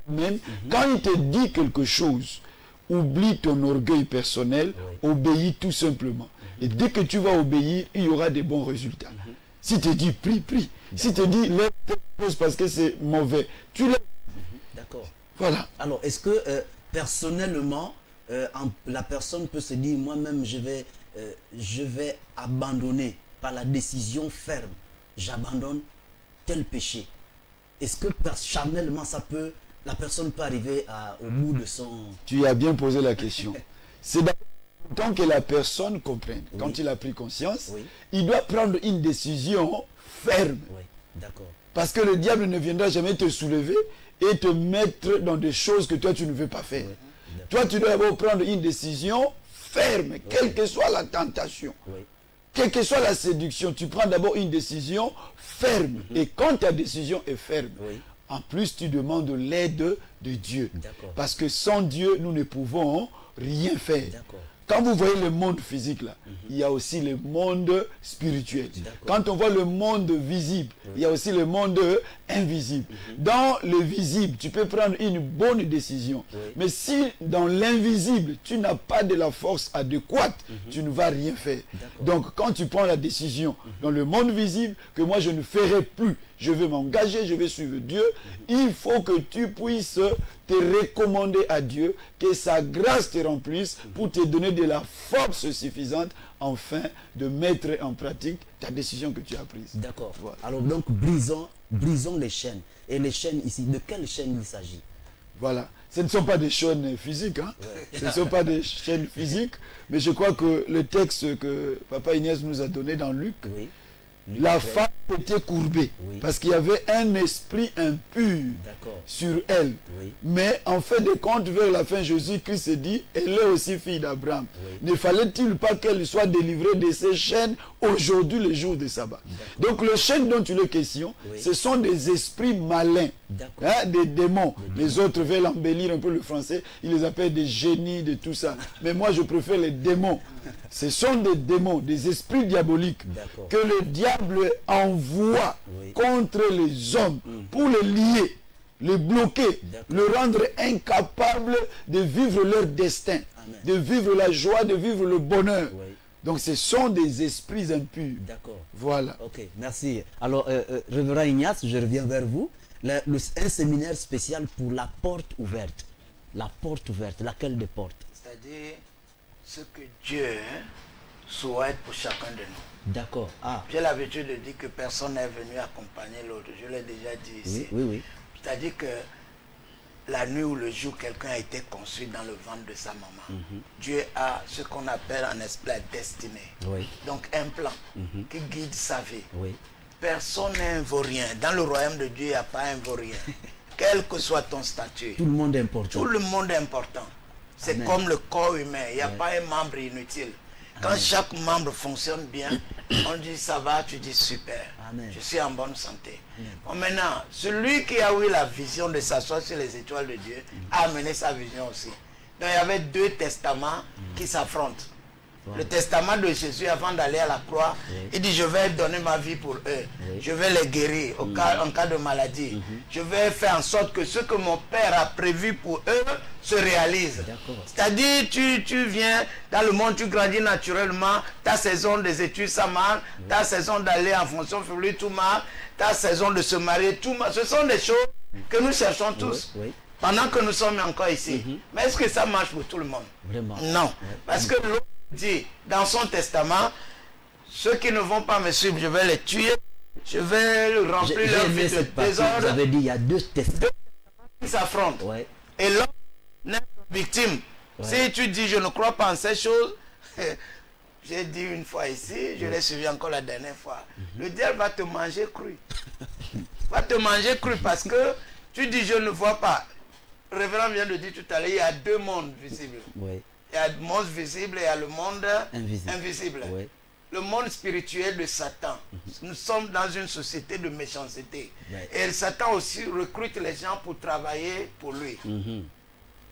même. Quand il te dit quelque chose, oublie ton orgueil personnel, obéis tout simplement. Et dès que tu vas obéir, il y aura des bons résultats. Si tu te dis prie, prie. Si tu te dis lève telle chose parce que c'est mauvais, tu lèves. D'accord. Voilà. Alors, est-ce que personnellement, la personne peut se dire, moi-même, je vais abandonner par la décision ferme, j'abandonne tel péché. Est-ce que charnellement, la personne peut arriver au bout de son... Tu as bien posé la question. C'est tant que la personne comprenne, quand il a pris conscience, il doit prendre une décision ferme. D'accord. Parce que le diable ne viendra jamais te soulever et te mettre dans des choses que toi tu ne veux pas faire. Toi tu dois d'abord prendre une décision ferme, quelle que soit la tentation. Quelle que soit la séduction, tu prends d'abord une décision ferme. Et quand ta décision est ferme, en plus tu demandes l'aide de Dieu. Parce que sans Dieu, nous ne pouvons rien faire. Quand vous voyez le monde physique là, il y a aussi le monde spirituel. Quand on voit le monde visible, il y a aussi le monde invisible. Dans le visible, tu peux prendre une bonne décision. Mais si dans l'invisible, tu n'as pas de la force adéquate, tu ne vas rien faire. Donc quand tu prends la décision dans le monde visible, que moi je ne ferai plus, je vais m'engager, je vais suivre Dieu, il faut que tu puisses te recommander à Dieu, que sa grâce te remplisse pour te donner de la force suffisante afin de mettre en pratique ta décision que tu as prise. D'accord. Voilà. Alors donc brisons les chaînes. Et les chaînes ici, de quelles chaînes il s'agit? Voilà. Ce ne sont pas des chaînes physiques, hein. Ce ne sont pas des chaînes physiques, mais je crois que le texte que Papa Ignace nous a donné dans Luc, Oui. la femme était courbée, Oui. parce qu'il y avait un esprit impur D'accord. sur elle. Oui. Mais en fait de compte, vers la fin, Jésus-Christ se dit, elle est aussi fille d'Abraham. Oui. Ne fallait-il pas qu'elle soit délivrée de ces chaînes aujourd'hui, le jour de sabbat? Donc les chaînes dont il est question, Oui. ce sont des esprits malins, D'accord. hein, des démons. Les autres veulent embellir un peu le français, ils les appellent des génies, de tout ça. Mais moi, je préfère les démons. Ce sont des démons, des esprits diaboliques D'accord. que le diable envoie Oui. contre les hommes pour les lier, les bloquer, D'accord. le rendre incapable de vivre leur destin, Amen. de vivre la joie, de vivre le bonheur. Oui. Donc ce sont des esprits impurs. D'accord. Voilà. Ok, merci. Alors, Révérend Ignace, je reviens vers vous. Un séminaire spécial pour la porte ouverte. La porte ouverte, laquelle des portes? C'est-à-dire ce que Dieu souhaite pour chacun de nous. D'accord. Ah, J'ai l'habitude de dire que personne n'est venu accompagner l'autre. Je l'ai déjà dit ici. oui, oui, oui. C'est-à-dire que la nuit ou le jour, quelqu'un a été conçu dans le ventre de sa maman. Dieu a ce qu'on appelle en esprit la destinée. Oui. Donc un plan qui guide sa vie. Oui. Personne n'est un vaurien. Dans le royaume de Dieu, il n'y a pas un vaurien. Quel que soit ton statut, Tout le monde est important. tout le monde est important. C'est Amen. comme le corps humain. Il n'y a pas un membre inutile. Quand chaque membre fonctionne bien, on dit ça va, tu dis super. Amen. Je suis en bonne santé. Bon, maintenant, celui qui a eu la vision de s'asseoir sur les étoiles de Dieu a amené sa vision aussi. Donc il y avait deux testaments qui s'affrontent. Le testament de Jésus avant d'aller à la croix, il dit je vais donner ma vie pour eux. Je vais les guérir en cas de maladie. Je vais faire en sorte que ce que mon Père a prévu pour eux se réalise. D'accord. C'est-à-dire tu viens dans le monde, tu grandis naturellement, ta saison des études ça marche, ta saison d'aller en fonction publique tout marche, ta saison de se marier tout marche. Ce sont des choses que nous cherchons tous. Oui, oui. Pendant que nous sommes encore ici. Mais est-ce que ça marche pour tout le monde? Vraiment. Non. Parce que l'autre dit dans son testament, ceux qui ne vont pas me suivre, je vais les tuer, je vais remplir J'ai leur aimé vie de cette partie. Vous désordre. avez dit il y a deux tests. Ils s'affrontent. Ouais. Et l'homme n'est pas victime. Si tu dis je ne crois pas en ces choses, j'ai dit une fois ici, je l'ai suivi encore la dernière fois, le diable va te manger cru. Va te manger cru parce que tu dis je ne vois pas. Le révérend vient de dire tout à l'heure, il y a deux mondes visibles. Oui. Il y a le monde visible et il y a le monde Invisible. invisible. Oui. Le monde spirituel de Satan. Nous sommes dans une société de méchanceté. Ouais. Et Satan aussi recrute les gens pour travailler pour lui.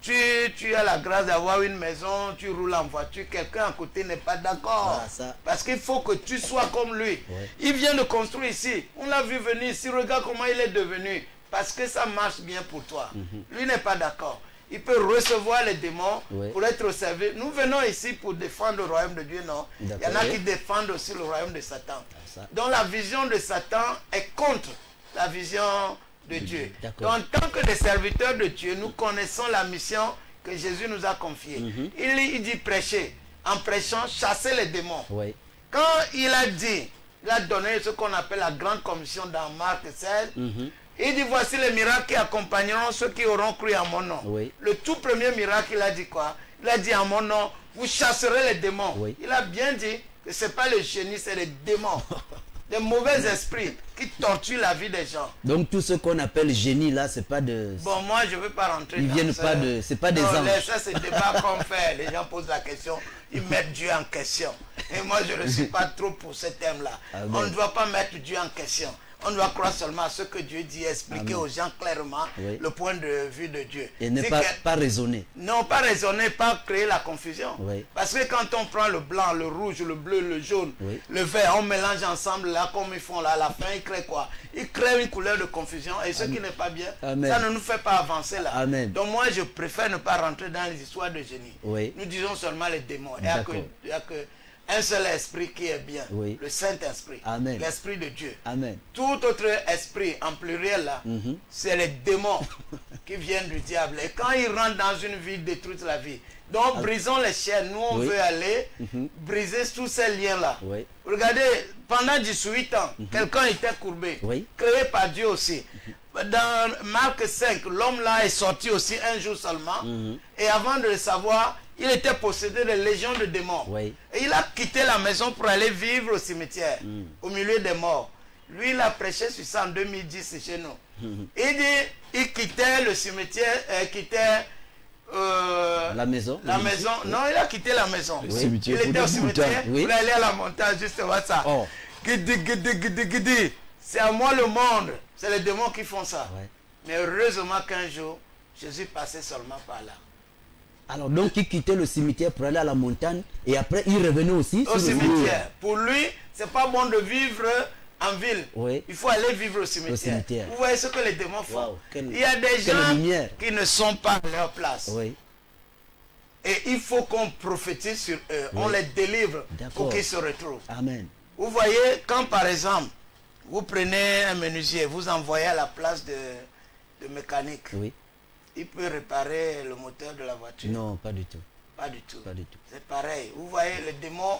Tu as la grâce d'avoir une maison, tu roules en voiture, quelqu'un à côté n'est pas d'accord. Voilà, ça. Parce qu'il faut que tu sois comme lui. Ouais. Il vient de construire ici. On l'a vu venir ici. Regarde comment il est devenu. Parce que ça marche bien pour toi. Lui n'est pas d'accord. Il peut recevoir les démons Ouais. pour être servi. Nous venons ici pour défendre le royaume de Dieu, non? Il y en a D'accord. qui défendent aussi le royaume de Satan. ça. Donc la vision de Satan est contre la vision de Dieu. D'accord. Donc en tant que des serviteurs de Dieu, nous connaissons la mission que Jésus nous a confiée. Il dit prêcher. En prêchant, chasser les démons. Oui. Quand il a dit, il a donné ce qu'on appelle la grande commission dans Marc 16, il dit voici les miracles qui accompagneront ceux qui auront cru en mon nom. Oui. Le tout premier miracle, il a dit quoi? Il a dit en mon nom, vous chasserez les démons. Oui. Il a bien dit que ce n'est pas le génie, c'est les démons. Des mauvais esprits qui torturent la vie des gens. Donc tout ce qu'on appelle génie là, c'est pas de. Bon, moi, je ne veux pas rentrer Ils dans viennent ça. pas de. C'est pas des Non, anges. ça, c'est le débat qu'on fait. Les gens posent la question, ils mettent Dieu en question. Et moi, je ne suis pas trop pour ce thème-là. Amen. On ne doit pas mettre Dieu en question. On doit croire seulement à ce que Dieu dit, expliquer Amen. aux gens clairement Oui. le point de vue de Dieu. Et ne Si pas, que- pas raisonner. Non, pas raisonner, pas créer la confusion. Oui. Parce que quand on prend le blanc, le rouge, le bleu, le jaune, Oui. le vert, on mélange ensemble là comme ils font là, à la fin ils créent quoi? Ils créent une couleur de confusion et ce qui n'est pas bien, Amen. ça ne nous fait pas avancer là. Amen. Donc moi je préfère ne pas rentrer dans les histoires de génie. Oui. Nous disons seulement les démons. Il n'y a que, D'accord. il y a que un seul esprit qui est bien, Oui. le Saint-Esprit, Amen. l'Esprit de Dieu. Amen. Tout autre esprit en pluriel là, c'est les démons qui viennent du diable. Et quand ils rentrent dans une vie, ils détruisent la vie. Donc brisons les chaînes. Nous on Oui. veut aller briser tous ces liens là. Oui. Regardez, pendant 18 ans, quelqu'un était courbé, Oui. créé par Dieu aussi. Dans Marc 5, l'homme là est sorti aussi un jour seulement. Et avant de le savoir, il était possédé de légions de démons. Oui. Et il a quitté la maison pour aller vivre au cimetière, au milieu des morts. Lui, il a prêché sur ça en 2010 chez nous. Il dit, il quittait le cimetière, quittait La maison. la maison. Non, il a quitté la maison. cimetière Il était au cimetière, Oui. il allait à la montagne, justement ça. Oh. Guidi, guidi, guidi, guidi. C'est à moi le monde. C'est les démons qui font ça. Ouais. Mais heureusement qu'un jour, Jésus passait seulement par là. Alors donc il quittait le cimetière pour aller à la montagne et après il revenait aussi Au sur le cimetière. Pour lui, c'est pas bon de vivre en ville. Oui. Il faut aller vivre au cimetière. cimetière. Vous voyez ce que les démons font. Wow, quelle- Il y a des quelle gens lumière. qui ne sont pas à leur place. Oui. Et il faut qu'on prophétise sur eux. On les délivre D'accord. pour qu'ils se retrouvent. Amen. Vous voyez, quand par exemple, vous prenez un menuisier, vous envoyez à la place de mécanique, Oui. il peut réparer le moteur de la voiture. Non, pas du tout. Pas du tout. Pas du tout. C'est pareil. Vous voyez, les démons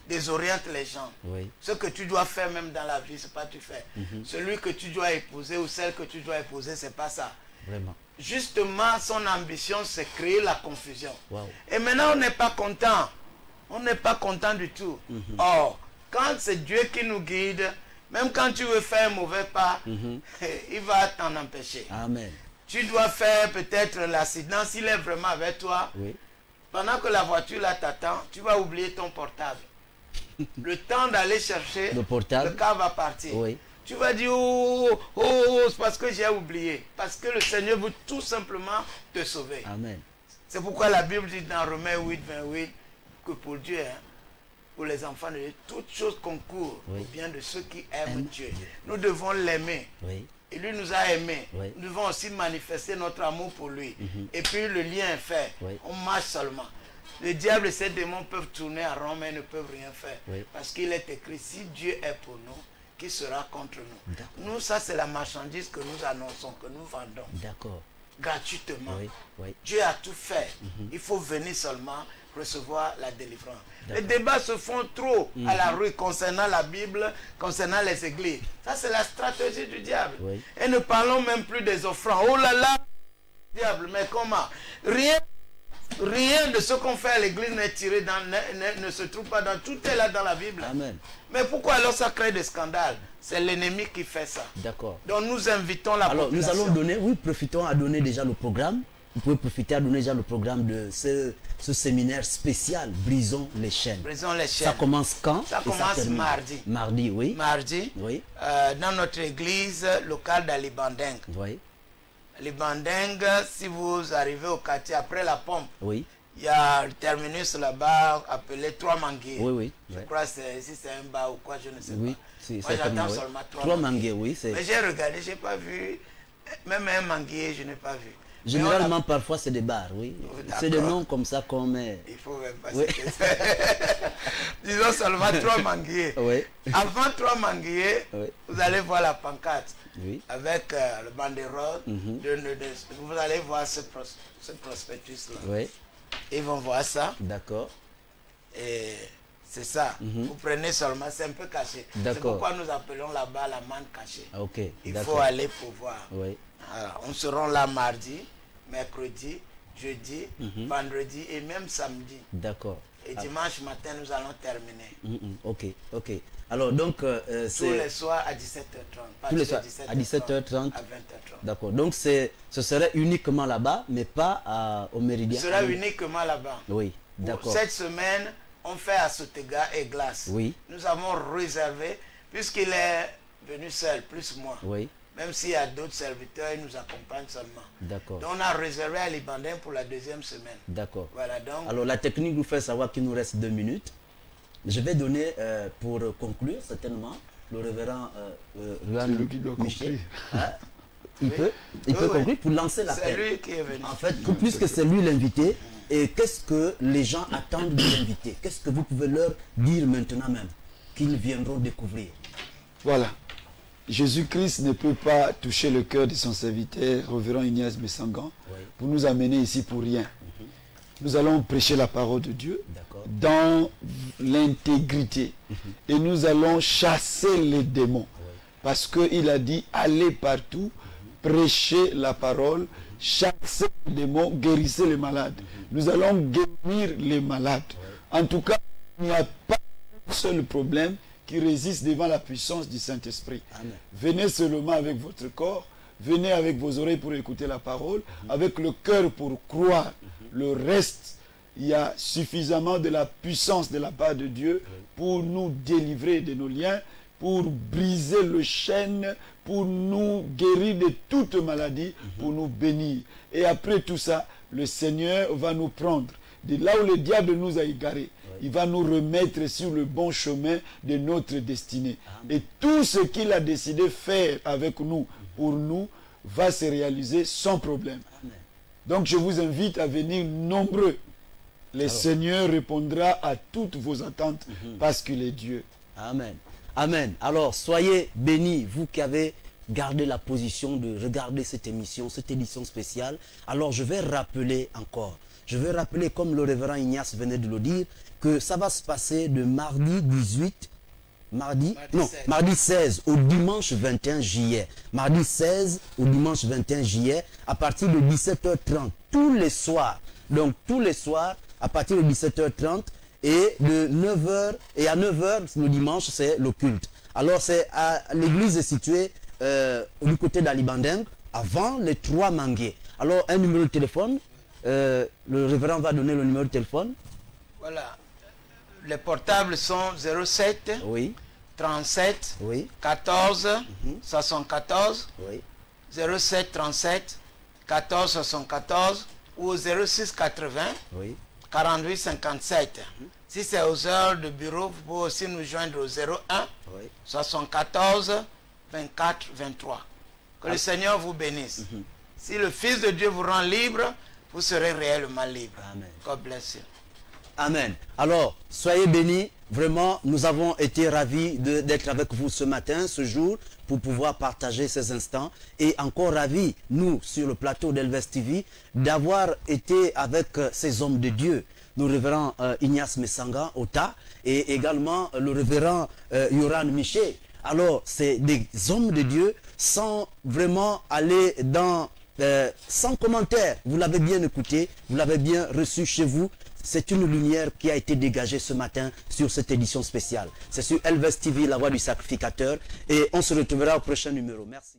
désorientent les gens. Oui. Ce que tu dois faire même dans la vie, c'est pas tu fais. Celui que tu dois épouser ou celle que tu dois épouser, c'est pas ça. Vraiment. Justement, son ambition, c'est créer la confusion. Wow. Et maintenant, on n'est pas content. On n'est pas content du tout. Or, quand c'est Dieu qui nous guide, même quand tu veux faire un mauvais pas, il va t'en empêcher. Amen. Tu dois faire peut-être l'accident, s'il est vraiment avec toi. Oui. Pendant que la voiture là t'attend, tu vas oublier ton portable. Le temps d'aller chercher, Le portable. le car va partir. Oui. Tu vas dire, oh, c'est parce que j'ai oublié. Parce que le Seigneur veut tout simplement te sauver. Amen. C'est pourquoi la Bible dit dans Romains 8, 28, que pour Dieu, pour les enfants de Dieu, toutes choses concourent Oui. au bien de ceux qui aiment Dieu. Nous devons l'aimer. Oui. Et lui nous a aimés. Oui. Nous devons aussi manifester notre amour pour lui. Et puis le lien est fait. Oui. On marche seulement. Le diable et ses démons peuvent tourner à rond, mais ne peuvent rien faire. Oui. Parce qu'il est écrit, si Dieu est pour nous, qui sera contre nous? D'accord. Nous, ça c'est la marchandise que nous annonçons, que nous vendons D'accord. gratuitement. Oui. Oui. Dieu a tout fait. Il faut venir seulement recevoir la délivrance. Les D'accord. débats se font trop à la rue concernant la Bible, concernant les églises. Ça, c'est la stratégie du diable. Oui. Et ne parlons même plus des offrandes. Oh là là, diable, mais comment? Rien de ce qu'on fait à l'église n'est tiré dans, ne se trouve pas dans, tout est là dans la Bible. Amen. Mais pourquoi alors ça crée des scandales? C'est l'ennemi qui fait ça. D'accord. Donc nous invitons la Alors nous population. allons donner, oui, profitons à donner déjà le programme. Vous pouvez profiter à donner déjà le programme de ce séminaire spécial, Brisons les chaînes. Brisons les chaînes. Ça commence quand? Ça et commence termine mardi. Mardi, oui. Mardi, Oui. dans notre église locale d'Alibandeng. Oui. Alibandeng, si vous arrivez au quartier après la pompe, Oui. il y a le terminus là-bas appelé Trois Manguiers. Oui, oui. Je Ouais. crois que si c'est un bar ou quoi, je ne sais Oui, pas. c'est Moi, certainement, j'attends oui. seulement Trois manguiers, oui. Mais C'est j'ai regardé, je n'ai pas vu. Même un manguier, je n'ai pas vu. Mais généralement parfois c'est des bars, oui. Oh, C'est des d'accord. noms comme ça qu'on met. il faut même pas Oui. citer ça. Disons seulement Trois Manguiers. Oui. Avant Trois Manguiers, Oui. vous allez voir la pancarte. Oui. Avec le banderole, vous allez voir ce prospectus-là. Oui. Ils vont voir ça D'accord. et c'est ça. Vous prenez seulement, c'est un peu caché. C'est D'accord. pourquoi nous appelons là-bas la manne cachée. Ah, ok. Il D'accord. faut aller pour voir. Oui. Alors, on sera là mardi, mercredi, jeudi, vendredi et même samedi. D'accord. Et dimanche matin, nous allons terminer. Ok. Ok. Alors donc Tous les c'est soirs à 17h30. tous les soirs à 17h30. À 20h30. D'accord. Donc ce serait uniquement là-bas, mais pas au Méridien. Ce sera uniquement là-bas. Oui. Pour D'accord. cette semaine, on fait à Sotega et Glace. Oui. Nous avons réservé, puisqu'il est venu seul, plus moi. Oui. Même s'il y a d'autres serviteurs, ils nous accompagnent seulement. D'accord. Donc on a réservé à Libandin pour la deuxième semaine. D'accord. Voilà, donc Alors la technique nous fait savoir qu'il nous reste 2 minutes. Je vais donner pour conclure certainement le révérend C'est lui qui doit Michel. conclure. Hein? Il peut conclure pour lancer l'appel. C'est lui qui est venu. En fait, puisque c'est lui l'invité, et qu'est-ce que les gens attendent de l'invité? Qu'est-ce que vous pouvez leur dire maintenant même qu'ils viendront découvrir? Voilà. Jésus-Christ ne peut pas toucher le cœur de son serviteur, révérend Ignace Messangan, pour nous amener ici pour rien. Nous allons prêcher la parole de Dieu dans l'intégrité. Et nous allons chasser les démons. Parce qu'il a dit, allez partout, prêchez la parole, chassez les démons, guérissez les malades. Nous allons guérir les malades. En tout cas, il n'y a pas un seul problème qui résiste devant la puissance du Saint-Esprit. Venez seulement avec votre corps, venez avec vos oreilles pour écouter la parole, avec le cœur pour croire. Le reste, il y a suffisamment de la puissance de la part de Dieu pour nous délivrer de nos liens, pour briser le chêne, pour nous guérir de toute maladie, pour nous bénir. Et après tout ça, le Seigneur va nous prendre de là où le diable nous a égarés. Il va nous remettre sur le bon chemin de notre destinée. Et tout ce qu'il a décidé de faire avec nous, pour nous, va se réaliser sans problème. Donc je vous invite à venir nombreux. Le Seigneur répondra à toutes vos attentes parce qu'il est Dieu. Amen. Amen. Alors soyez bénis, vous qui avez gardé la position de regarder cette émission, cette édition spéciale. Alors je vais rappeler encore. Je vais rappeler, comme le révérend Ignace venait de le dire, que ça va se passer de mardi 18, mardi 16 au dimanche 21 juillet. Mardi 16 au dimanche 21 juillet, à partir de 17h30, tous les soirs. Donc tous les soirs, à partir de 17h30, et de 9h, et à 9h, le dimanche, c'est le culte. Alors c'est à l'église située du côté d'Alibandeng, avant les 3 manguiers. Alors un numéro de téléphone, le révérend va donner le numéro de téléphone. Voilà. Les portables sont 07 37 14 74 07 37 14 74 ou 06 80 48 57. Si c'est aux heures de bureau, vous pouvez aussi nous joindre au 01 74 24 23. Que le Seigneur vous bénisse. Si le Fils de Dieu vous rend libre, vous serez réellement libre. Amen. God bless you. Amen. Alors, soyez bénis. Vraiment, nous avons été ravis d'être avec vous ce matin, ce jour, pour pouvoir partager ces instants. Et encore ravis, nous, sur le plateau d'Elvest TV, d'avoir été avec ces hommes de Dieu. Le révérend Ignace Messangan Ota et également le révérend Yoran Miché. Alors, c'est des hommes de Dieu sans vraiment aller dans... sans commentaire. Vous l'avez bien écouté, vous l'avez bien reçu chez vous. C'est une lumière qui a été dégagée ce matin sur cette édition spéciale. C'est sur Elvest TV, la voix du sacrificateur. Et on se retrouvera au prochain numéro. Merci.